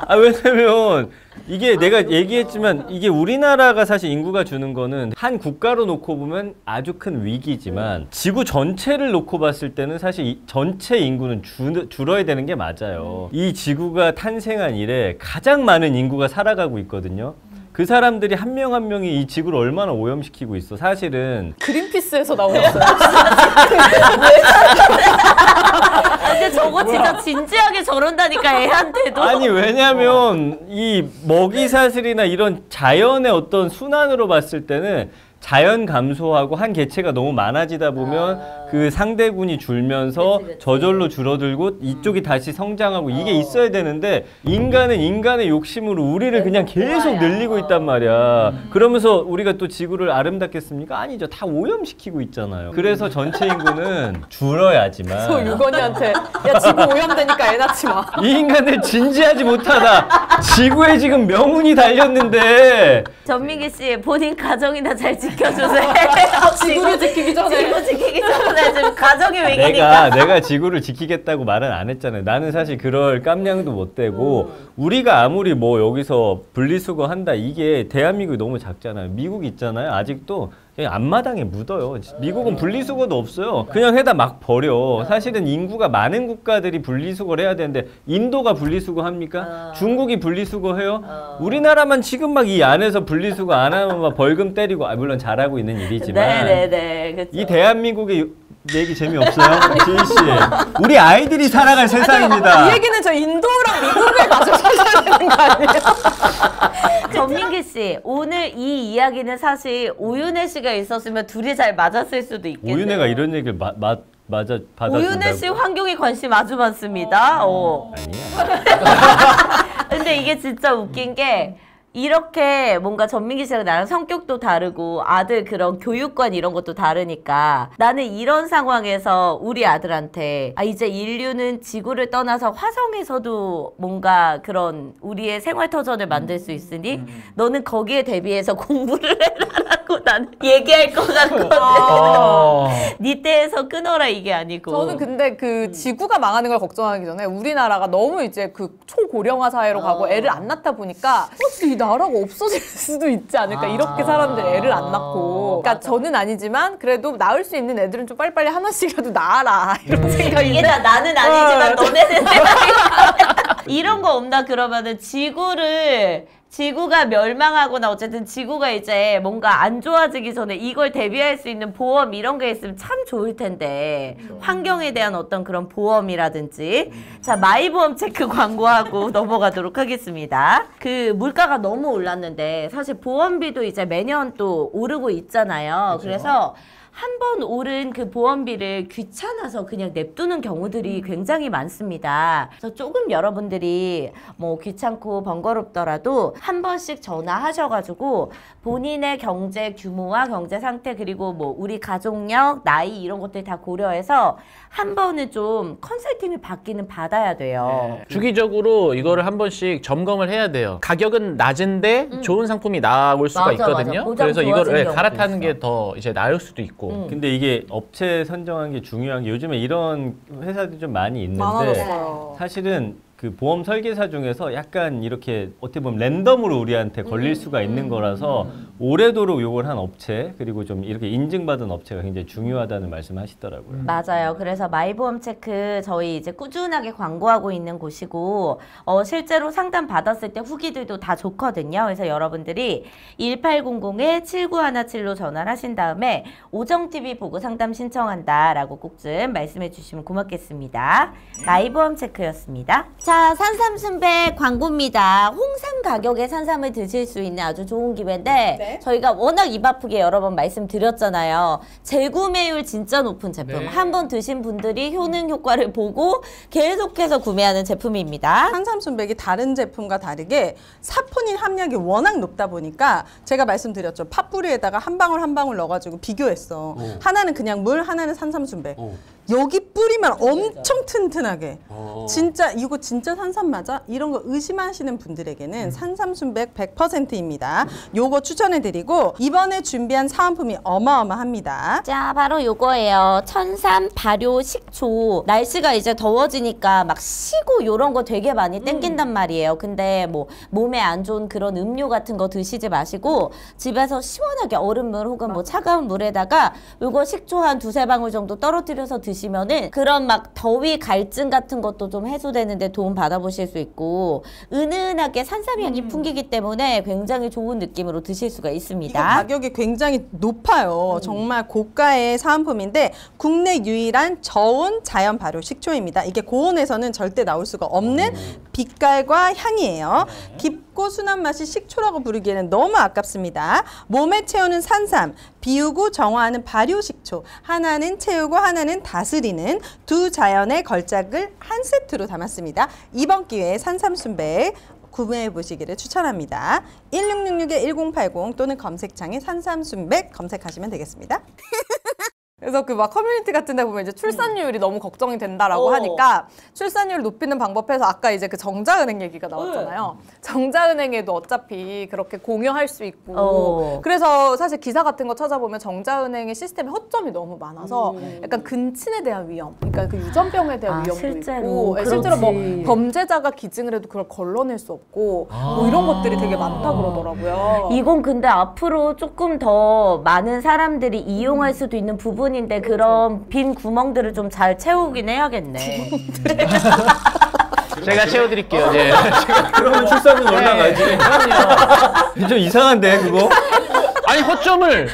아 왜냐면 이게 내가 얘기했지만 이게 우리나라가 사실 인구가 주는 거는 한 국가로 놓고 보면 아주 큰 위기지만 지구 전체를 놓고 봤을 때는 사실 이 전체 인구는 줄어야 되는 게 맞아요. 이 지구가 탄생한 이래 가장 많은 인구가 살아가고 있거든요. 그 사람들이 한 명 한 명이 이 지구를 얼마나 오염시키고 있어. 사실은 그린피스에서 나오셨어요. 근데 저거 진짜 진지하게 저런다니까 애한테도. 아니 왜냐면 이 먹이사슬이나 이런 자연의 어떤 순환으로 봤을 때는 자연 감소하고 한 개체가 너무 많아지다 보면 그 상대군이 줄면서 그치. 저절로 줄어들고 이쪽이 다시 성장하고 이게 있어야 되는데 인간은 인간의 욕심으로 우리를 그냥 계속 늘리고 있단 말이야. 그러면서 우리가 또 지구를 아름답겠습니까? 아니죠. 다 오염시키고 있잖아요. 그래서 전체 인구는 줄어야지만 저 유건이한테 야 지구 오염되니까 애 낳지 마. 이 인간들 진지하지 못하다. 지구에 지금 명운이 달렸는데 전민기 씨 본인 가정이나 잘 지켜주세요. 지구를 지키기 전에. 지구 지키기 전에 지금 가정이 위기니까. 내가 지구를 지키겠다고 말은 안 했잖아요. 나는 사실 그럴 깜냥도 못 되고 우리가 아무리 뭐 여기서 분리수거 한다 이게 대한민국이 너무 작잖아요. 미국 있잖아요. 아직도 그냥 앞마당에 묻어요. 미국은 분리수거도 없어요. 그냥 해다 막 버려. 사실은 인구가 많은 국가들이 분리수거를 해야 되는데 인도가 분리수거 합니까? 중국이 분리수거 해요? 우리나라만 지금 막 이 안에서 분리수거 안 하면 막 벌금 때리고 물론 잘하고 있는 일이지만 네네네. 그쵸. 이 대한민국의 얘기 재미없어요? 지희 씨. 우리 아이들이 살아갈 세상입니다. 이 얘기는 저 인도랑 미국에 가서 하셔야 되는 거 아니에요? 전민기 씨 오늘 이 이야기는 사실 오윤혜 씨가 있었으면 둘이 잘 맞았을 수도 있겠네요. 오윤혜가 이런 얘기를 맞아 받아준다고? 오윤혜 씨 환경에 관심 아주 많습니다. 아니야. 근데 이게 진짜 웃긴 게 이렇게 뭔가 전민기 씨랑 나랑 성격도 다르고 아들 그런 교육관 이런 것도 다르니까 나는 이런 상황에서 우리 아들한테 이제 인류는 지구를 떠나서 화성에서도 뭔가 그런 우리의 생활터전을 만들 수 있으니 너는 거기에 대비해서 공부를 해라라고 나는 얘기할 것 같거든. 네 때에서 끊어라 이게 아니고. 저는 근데 그 지구가 망하는 걸 걱정하기 전에 우리나라가 너무 이제 그 초고령화 사회로 가고 애를 안 낳다 보니까 이 나라가 없어질 수도 있지 않을까. 이렇게 사람들이 애를 안 낳고. 그러니까 저는 아니지만 그래도 낳을 수 있는 애들은 좀 빨리빨리 하나씩이라도 낳아라 이런 생각인데. 이게 다 나는 아니지만 너네는 이런 거 없나 그러면은 지구가 멸망하거나 어쨌든 지구가 이제 뭔가 안 좋아지기 전에 이걸 대비할 수 있는 보험 이런 게 있으면 참 좋을 텐데 환경에 대한 어떤 그런 보험이라든지 자 마이보험 체크 광고하고 넘어가도록 하겠습니다. 그 물가가 너무 올랐는데 사실 보험비도 이제 매년 또 오르고 있잖아요. 그래서 한 번 오른 그 보험비를 귀찮아서 그냥 냅두는 경우들이 굉장히 많습니다. 그래서 조금 여러분들이 뭐 귀찮고 번거롭더라도 한 번씩 전화하셔가지고 본인의 경제 규모와 경제 상태 그리고 뭐 우리 가족력, 나이 이런 것들 다 고려해서 한 번은 좀 컨설팅을 받기는 받아야 돼요. 주기적으로 이거를 한 번씩 점검을 해야 돼요. 가격은 낮은데 좋은 상품이 나올 수가 맞아, 맞아. 있거든요. 보장 그래서 좋아지는 이거를 경우도 갈아타는 있어. 게 더 이제 나을 수도 있고. 근데 이게 업체 선정한 게 중요한 게 요즘에 이런 회사들이 좀 많이 있는데 많아졌어요. 사실은 그 보험 설계사 중에서 약간 이렇게 어떻게 보면 랜덤으로 우리한테 걸릴 수가 있는 거라서 오래도록 요걸 한 업체 그리고 좀 이렇게 인증받은 업체가 굉장히 중요하다는 말씀하시더라고요. 맞아요. 그래서 마이보험 체크 저희 이제 꾸준하게 광고하고 있는 곳이고 실제로 상담 받았을 때 후기들도 다 좋거든요. 그래서 여러분들이 1800-7917로 전화를 하신 다음에 오정TV 보고 상담 신청한다라고 꼭 좀 말씀해 주시면 고맙겠습니다. 마이보험 체크였습니다. 자, 산삼순백 광고입니다. 홍삼 가격에 산삼을 드실 수 있는 아주 좋은 기회인데 네. 저희가 워낙 입 아프게 여러 번 말씀드렸잖아요. 재구매율 진짜 높은 제품. 네. 한 번 드신 분들이 효능 효과를 보고 계속해서 구매하는 제품입니다. 산삼순백이 다른 제품과 다르게 사포닌 함량이 워낙 높다 보니까 제가 말씀드렸죠. 팥뿌리에다가 한 방울 한 방울 넣어가지고 비교했어. 하나는 그냥 물, 하나는 산삼순백. 여기 뿌리만 엄청 튼튼하게. 진짜 이거 진짜 산삼 맞아? 이런 거 의심하시는 분들에게는 산삼순백 100%입니다. 요거 추천해드리고 이번에 준비한 사은품이 어마어마합니다. 자, 바로 요거예요. 천삼 발효 식초. 날씨가 이제 더워지니까 막 시고 요런 거 되게 많이 땡긴단 말이에요. 근데 뭐 몸에 안 좋은 그런 음료 같은 거 드시지 마시고 집에서 시원하게 얼음물 혹은 뭐 차가운 물에다가 요거 식초 한 2-3방울 정도 떨어뜨려서 드시면은 그런 막 더위 갈증 같은 것도 좀 해소되는데 도움 받아보실 수 있고 은은하게 산삼향이 풍기기 때문에 굉장히 좋은 느낌으로 드실 수가 이거 있습니다. 가격이 굉장히 높아요. 정말 고가의 사은품인데 국내 유일한 저온 자연 발효 식초입니다. 이게 고온에서는 절대 나올 수가 없는 빛깔과 향이에요. 깊고 순한 맛이 식초라고 부르기에는 너무 아깝습니다. 몸에 채우는 산삼, 비우고 정화하는 발효 식초. 하나는 채우고 하나는 다스리는 두 자연의 걸작을 한 세트로 담았습니다. 이번 기회에 산삼순백 구매해 보시기를 추천합니다. 1666-1080 또는 검색창에 산삼순백 검색하시면 되겠습니다. 그래서 그 막 커뮤니티 같은 데 보면 이제 출산율이 너무 걱정이 된다라고 하니까 출산율 높이는 방법에서 아까 이제 그 정자은행 얘기가 나왔잖아요. 정자은행에도 어차피 그렇게 공여할 수 있고 그래서 사실 기사 같은 거 찾아보면 정자은행의 시스템에 허점이 너무 많아서 약간 근친에 대한 위험, 그러니까 그 유전병에 대한 위험도 실제로. 있고 실제로 뭐 그렇지. 범죄자가 기증을 해도 그걸 걸러낼 수 없고 뭐 이런 것들이 되게 많다 그러더라고요. 이건 근데 앞으로 조금 더 많은 사람들이 이용할 수도 있는 부분인데 그런 빈 구멍들을 좀 잘 채우긴 해야겠네. 제가 채워드릴게요. 네. 그러면 출산율 올라가지. 좀 이상한데 그거? 아니 허점을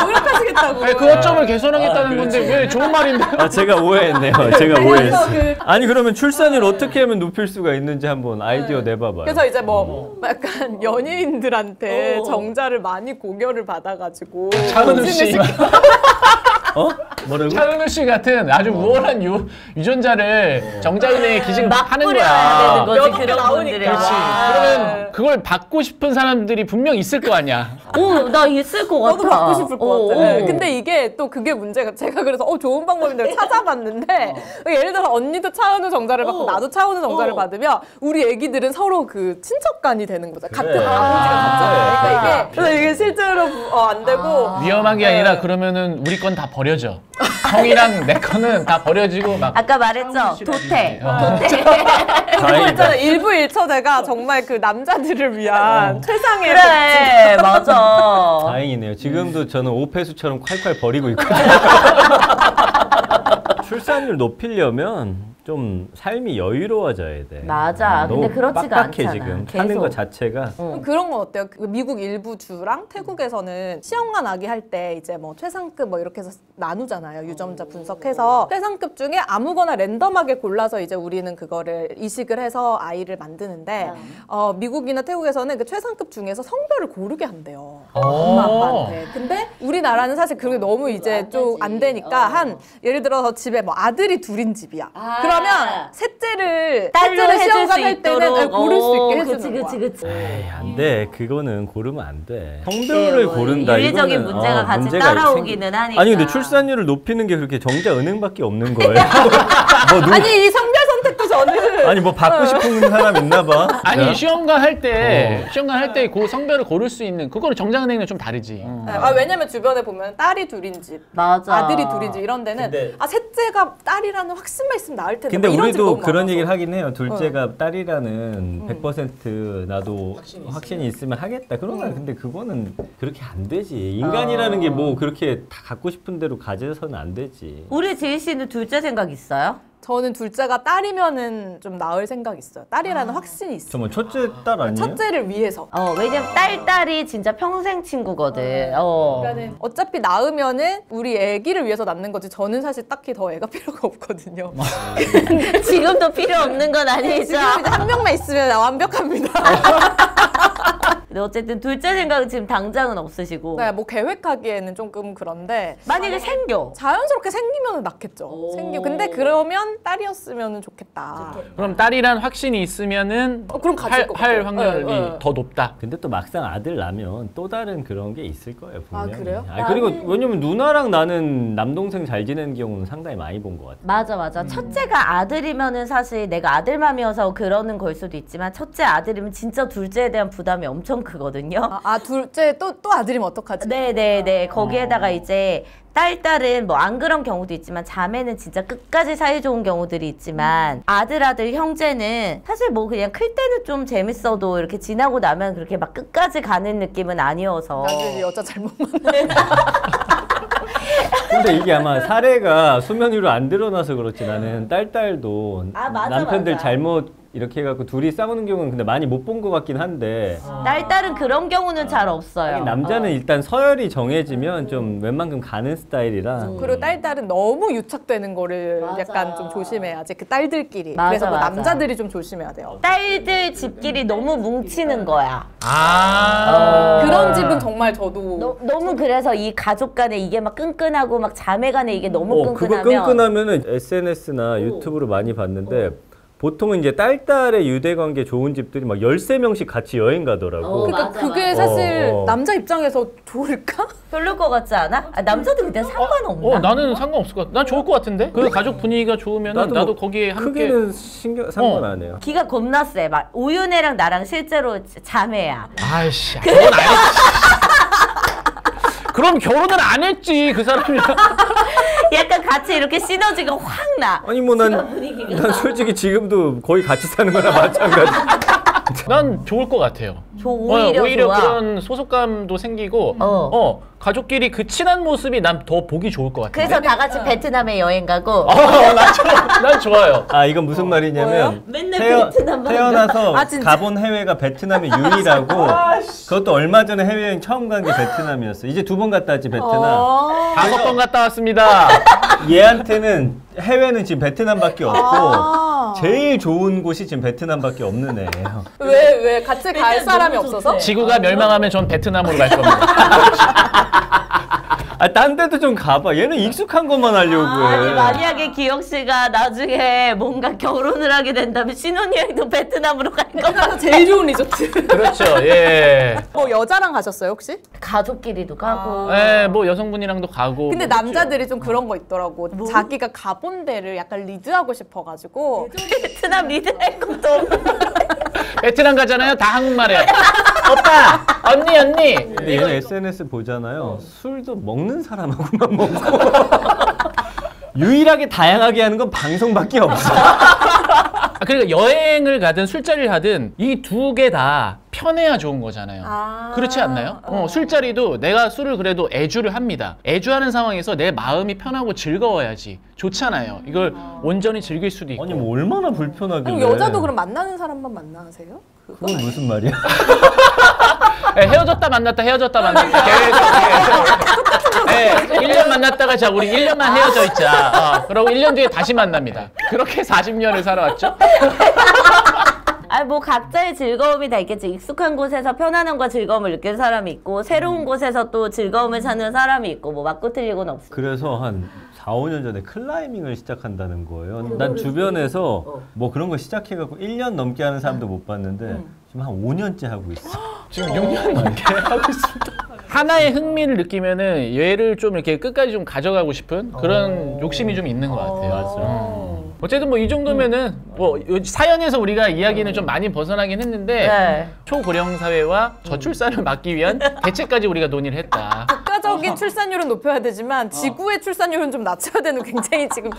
노력하시겠다고. 그 허점을 개선하겠다는 건데 왜 좋은 말인데? 아 제가 오해했네요. 제가 오해했어요. 아니 그러면 출산율 어떻게 하면 높일 수가 있는지 한번 아이디어 내봐봐요. 그래서 이제 뭐 약간 연예인들한테 정자를 많이 공여를 받아가지고 차은우 씨, 어? 뭐라고? 차은우 씨 같은 아주 우월한 유전자를 정자은행에 기증하는 뿌려야 되는 거야. 거지 몇 개 그런 나오니까. 분들이. 그렇지. 그러면 그걸 받고 싶은 사람들이 분명 있을 거 아니야. 오, 나 있을 것 같아. 나도 받고 싶을 것 오, 같아. 오. 근데 이게 또 그게 문제가 제가 그래서 좋은 방법인데 찾아봤는데 예를 들어서 언니도 차은우 정자를 받고 나도 차은우 정자를 받으면 우리 애기들은 서로 그 친척간이 되는 거죠. 같은 아버지가 같잖아요. 그러니까 그래서 이게 실제로 안 되고 위험한 게 아니라 그러면은 우리 건 다 버려져. 형이랑 내 거는 다 버려지고 막. 아까 말했죠? 도태. 그거 있잖아요. 일부 일처제가 정말 그 남자들을 위한 최상의 그래, 맞아. 다행이네요. 지금도 저는 오폐수처럼 콸콸 버리고 있거든요. 출산율 높이려면 좀 삶이 여유로워져야 돼. 맞아. 너무 근데 그렇지가 빡빡해, 않잖아. 지금 계속. 사는 것 자체가. 그런 건 어때요? 그 미국 일부 주랑 태국에서는 시험관 아기 할 때 이제 뭐 최상급 뭐 이렇게 해서 나누잖아요. 유전자 분석해서 최상급 중에 아무거나 랜덤하게 골라서 이제 우리는 그거를 이식을 해서 아이를 만드는데 미국이나 태국에서는 그 최상급 중에서 성별을 고르게 한대요. 엄마 아빠한테. 근데 우리나라는 사실 그게 너무 이제 좀 안 되니까 한 예를 들어서 집에 뭐 아들이 둘인 집이야. 그러면 셋째를 시험관 할 때는 고를 수 있게 해주는 거야. 그치. 에이, 안 돼. 그거는 고르면 안 돼. 성별을 고른다. 윤리적인 이거는, 문제가 같이 문제가 따라오기는 하니까. 아니 근데 출산율을 높이는 게 그렇게 정자 은행밖에 없는 거예요. 아니 이 성별 선택도 저는 아니 뭐 받고 싶은 사람 있나 봐. 아니 시험관 할 때 그 성별을 고를 수 있는 그거는 정자은행은 좀 다르지. 왜냐면 주변에 보면 딸이 둘인 집, 맞아. 아들이 둘인 집 이런 데는 근데- 셋째가 딸이라는 확신만 있으면 나을 텐데. 근데 뭐 이런 집이 우리도 너무 그런 많아서. 얘기를 하긴 해요. 둘째가 딸이라는 100% 나도 확신이 있으면 하겠다. 그러면 근데 그거는 그렇게 안 되지. 인간이라는 게 뭐 그렇게 다 갖고 싶은 대로 가져서는 안 되지. 우리 지희 씨는 둘째 생각 있어요? 저는 둘째가 딸이면은 좀 나을 생각 있어요. 딸이라는 확신이 있어요. 정말 첫째 딸 아니에요? 첫째를 위해서. 왜냐면 딸이 진짜 평생 친구거든. 그러니까는 어차피 낳으면은 우리 애기를 위해서 낳는 거지. 저는 사실 딱히 더 애가 필요가 없거든요. 지금도 필요 없는 건 아니죠. 지금 이제 한 명만 있으면 완벽합니다. 근데 어쨌든 둘째 생각은 지금 당장은 없으시고. 네, 뭐 계획하기에는 조금 그런데 만약에 생겨. 자연스럽게 생기면 낳겠죠. 근데 그러면 딸이었으면 좋겠다. 그럼 딸이란 확신이 있으면은 그럼 가질 것 같아요. 할 확률이 네. 더 높다. 근데 또 막상 아들 낳으면 또 다른 그런 게 있을 거예요. 분명히. 그래요? 그리고 왜냐면 누나랑 나는 남동생 잘 지내는 경우는 상당히 많이 본 것 같아. 맞아. 첫째가 아들이면은 사실 내가 아들맘이어서 그러는 걸 수도 있지만 첫째 아들이면 진짜 둘째에 대한 부담이 엄청 크거든요. 둘째 또 아들이면 어떡하지? 네네네. 거기에다가 이제 딸은 뭐 안 그런 경우도 있지만 자매는 진짜 끝까지 사이 좋은 경우들이 있지만 아들 형제는 사실 뭐 그냥 클 때는 좀 재밌어도 이렇게 지나고 나면 그렇게 막 끝까지 가는 느낌은 아니어서. 나중에 여자 잘못 만나. 근데 이게 아마 사례가 수면 위로 안 드러나서 그렇지 나는 딸도 맞아, 남편들 맞아. 잘못 이렇게 해갖고 둘이 싸우는 경우는 근데 많이 못 본 것 같긴 한데 딸은 그런 경우는 잘 없어요. 남자는 일단 서열이 정해지면 좀 웬만큼 가는 스타일이라 그리고 딸은 너무 유착되는 거를 맞아. 약간 좀 조심해야지. 그 딸들끼리. 맞아, 그래서 뭐 맞아. 남자들이 좀 조심해야 돼요. 딸들 집끼리 너무 뭉치는 거야. 그런 집은 정말 저도 너무 그래서 이 가족 간에 이게 막 끈끈하고 막 자매 간에 이게 너무 그거 끈끈하면 끈끈하면은 SNS나 유튜브로 많이 봤는데 보통은 이제 딸의 유대관계 좋은 집들이 막 13명씩 같이 여행 가더라고. 그러니까 맞아, 그게 맞아. 사실 남자 입장에서 좋을까? 별로일 것 같지 않아? 남자도 그때 상관없나? 나는 상관없을 것 같아. 난 좋을 것 같은데. 그 가족 분위기가 좋으면 나도 거기에 함께. 크게는 상관 안 해요. 기가 겁나 세. 막 오윤혜랑 나랑 실제로 자매야. 아이씨, 결혼 안 했지. 그럼 결혼을 안 했지 그 사람이랑. 약간 같이 이렇게 시너지가 확 나. 아니 뭐 난 솔직히 지금도 거의 같이 사는 거나 마찬가지. 난 좋을 것 같아요. 오히려 좋아. 그런 소속감도 생기고 가족끼리 그 친한 모습이 난 더 보기 좋을 것 같아. 그래서 다 같이 베트남에 여행 가고 난 좋아요. 이건 무슨 말이냐면 맨날 베트남만 태어나서 진짜? 가본 해외가 베트남이 유일하고 그것도 얼마 전에 해외여행 처음 간 게 베트남이었어. 이제 2번 갔다 왔지 베트남. 5번 갔다 왔습니다. 얘한테는 해외는 지금 베트남밖에 없고 제일 좋은 곳이 지금 베트남밖에 없는 애예요. 왜 같이 갈 사람이 없어서? 지구가 멸망하면 전 베트남으로 갈 겁니다. 딴 데도 좀 가봐. 얘는 익숙한 것만 하려고 해. 아니 만약에 기영 씨가 나중에 뭔가 결혼을 하게 된다면 신혼여행도 베트남으로 갈 거. 베트남에서 제일 좋은 리조트. 그렇죠. 예. 뭐 여자랑 가셨어요 혹시? 가족끼리도 가고. 예, 뭐 여성분이랑도 가고. 근데 뭐 남자들이 좀 그런 거 있더라고. 자기가 가본 데를 약간 리드하고 싶어가지고. 베트남 리드할 것도 없는. 베트남 가잖아요. 다 한국말해요. 오빠, 언니. 근데 얘는 SNS 보잖아요. 술도 먹는 사람하고만 먹고 유일하게 다양하게 하는 건 방송밖에 없어. 그러니까 여행을 가든 술자리를 하든 이 두 개 다 편해야 좋은 거잖아요. 그렇지 않나요? 술자리도 내가 술을 그래도 애주를 합니다. 애주하는 상황에서 내 마음이 편하고 즐거워야지 좋잖아요. 이걸 온전히 즐길 수도 있고. 아니 뭐 얼마나 불편하길래. 아니, 여자도 그럼 만나는 사람만 만나세요? 그건 무슨 말이야? 네, 헤어졌다 만났다 헤어졌다 만났다 계속 네, 1년 만났다가 자 우리 1년만 헤어져 있자. 그러고 1년 뒤에 다시 만납니다. 그렇게 40년을 살아왔죠. 아, 뭐 각자의 즐거움이 다 있겠지. 익숙한 곳에서 편안함과 즐거움을 느끼는 사람이 있고 새로운 곳에서 또 즐거움을 찾는 사람이 있고 뭐 맞고 틀리고는 없습니다. 그래서 한 4, 5년 전에 클라이밍을 시작한다는 거예요. 난 주변에서 뭐 그런 거 시작해갖고 1년 넘게 하는 사람도 못 봤는데 지금 한 5년째 하고 있어. 지금 6년 넘게 하고 있습니다. 하나의 흥미를 느끼면은 얘를 좀 이렇게 끝까지 좀 가져가고 싶은 그런 욕심이 좀 있는 것 같아요. 어쨌든 뭐 이 정도면은 뭐 사연에서 우리가 이야기는 좀 많이 벗어나긴 했는데 네. 초고령 사회와 저출산을 막기 위한 대책까지 우리가 논의를 했다. 국가적인 출산율은 높여야 되지만 지구의 출산율은 좀 낮춰야 되는 굉장히 지금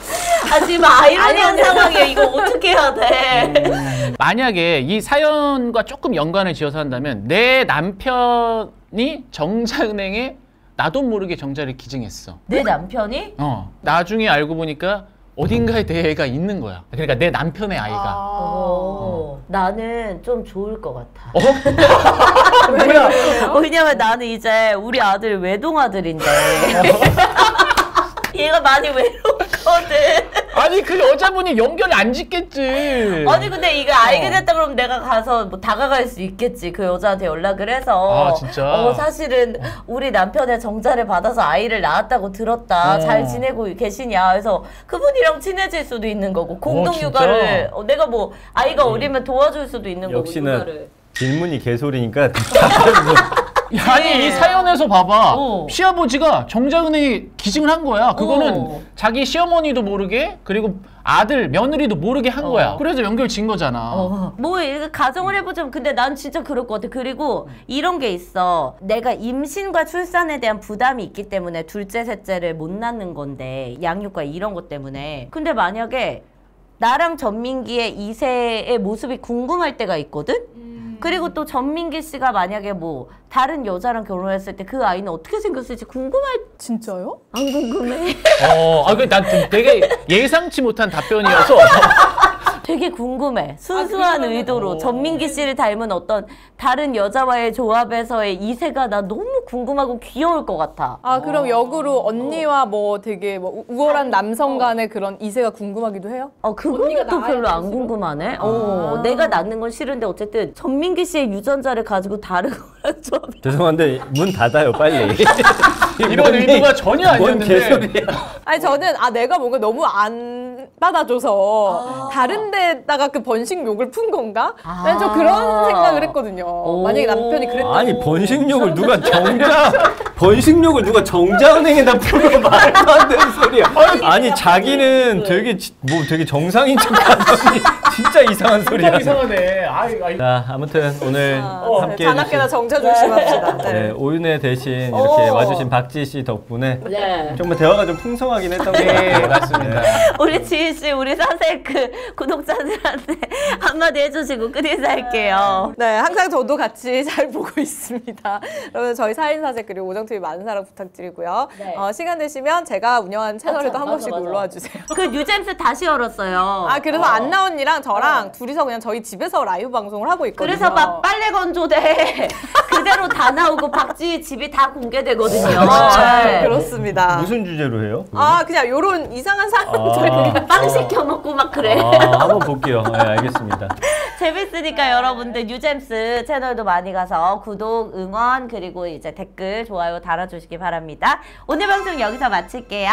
아, 지금 아이러니한 상황이야. 이거 어떻게 해야 돼? 만약에 이 사연과 조금 연관을 지어서 한다면 내 남편이 정자은행에 나도 모르게 정자를 기증했어. 내 남편이? 나중에 알고 보니까 어딘가에 대해가 있는 거야. 그러니까 내 남편의 아이가. 나는 좀 좋을 것 같아. 뭐야? 왜냐면 나는 이제 우리 아들 외동아들인데 얘가 많이 외롭거든. 아니 그 여자분이 연결이 안 짓겠지. 아니 근데 이거 알게 됐다 그러면 내가 가서 뭐 다가갈 수 있겠지. 그 여자한테 연락을 해서 아, 진짜? 사실은 우리 남편의 정자를 받아서 아이를 낳았다고 들었다. 잘 지내고 계시냐. 그래서 그분이랑 친해질 수도 있는 거고 공동육아를 내가 뭐 아이가 어리면 도와줄 수도 있는 거고 역시나 육아를. 질문이 개소리니까 아니 이 사연에서 봐봐. 어. 시아버지가 정자은행에 기증을 한 거야. 그거는 자기 시어머니도 모르게 그리고 아들 며느리도 모르게 한 거야. 그래서 연결 진 거잖아. 뭐 이거 가정을 해보자면 근데 난 진짜 그럴 것 같아. 그리고 이런 게 있어. 내가 임신과 출산에 대한 부담이 있기 때문에 둘째 셋째를 못 낳는 건데 양육과 이런 것 때문에. 근데 만약에 나랑 전민기의 2세의 모습이 궁금할 때가 있거든? 그리고 또 전민기 씨가 만약에 뭐 다른 여자랑 결혼했을 때 그 아이는 어떻게 생겼을지 궁금할. 진짜요? 안 궁금해? 난 되게 예상치 못한 답변이어서. 되게 궁금해. 순수한 의도로 전민기 씨를 닮은 어떤 다른 여자와의 조합에서의 2세가 나 너무 궁금하고 귀여울 것 같아. 아 그럼 역으로 언니와 뭐 되게 뭐 우월한 남성 간의 그런 이세가 궁금하기도 해요? 그거는 또 별로 안 궁금하네. 내가 낳는 건 싫은데 어쨌든 전민기 씨의 유전자를 가지고 다른 거랑 좀. 죄송한데 문 닫아요 빨리. 이런 의도가 전혀 뭔 아니었는데. 개소리야. 아니 저는 내가 뭔가 너무 안 받아줘서 다른 데다가 그 번식욕을 푼 건가? 난 좀 그런 생각을 했거든요. 만약에 남편이 그랬다고. 아니 번식욕을 누가 정자은행에다 풀어 말도 안 되는 소리야. 아니 자기는 되게 정상인 척하더니 진짜 이상한 소리야. 이상하네. 자 아무튼 오늘 함께 자나깨나 해주신 정자 조심합시다. 네, 오윤회 대신 이렇게 와주신 박지 씨 덕분에 네. 정말 대화가 좀 풍성하긴 했던 것 네, 같아요. 맞습니다. 우리 지희 씨, 우리 사세크 구독자들한테 한마디 해주시고 끝 인사할게요. 네, 항상 저도 같이 잘 보고 있습니다. 여러분 저희 사인사색 그리고 오정TV 많은 사랑 부탁드리고요. 네. 시간 되시면 제가 운영하는 채널에도 한 번씩 맞아. 놀러와 주세요. 그 뉴잼스 다시 열었어요. 그래서 안나 언니랑 저랑 둘이서 그냥 저희 집에서 라이브 방송을 하고 있거든요. 그래서 막 빨래 건조대 그대로 다 나오고 박지희 집이 다 공개되거든요. 네. 그렇습니다. 무슨 주제로 해요? 그냥 요런 이상한 사람들 아. 빵 시켜 먹고 막 그래. 한번 볼게요. 네, 알겠습니다. 재밌으니까 여러분들 뉴잼스 채널도 많이 가서 구독, 응원 그리고 이제 댓글, 좋아요 달아주시기 바랍니다. 오늘 방송 여기서 마칠게요.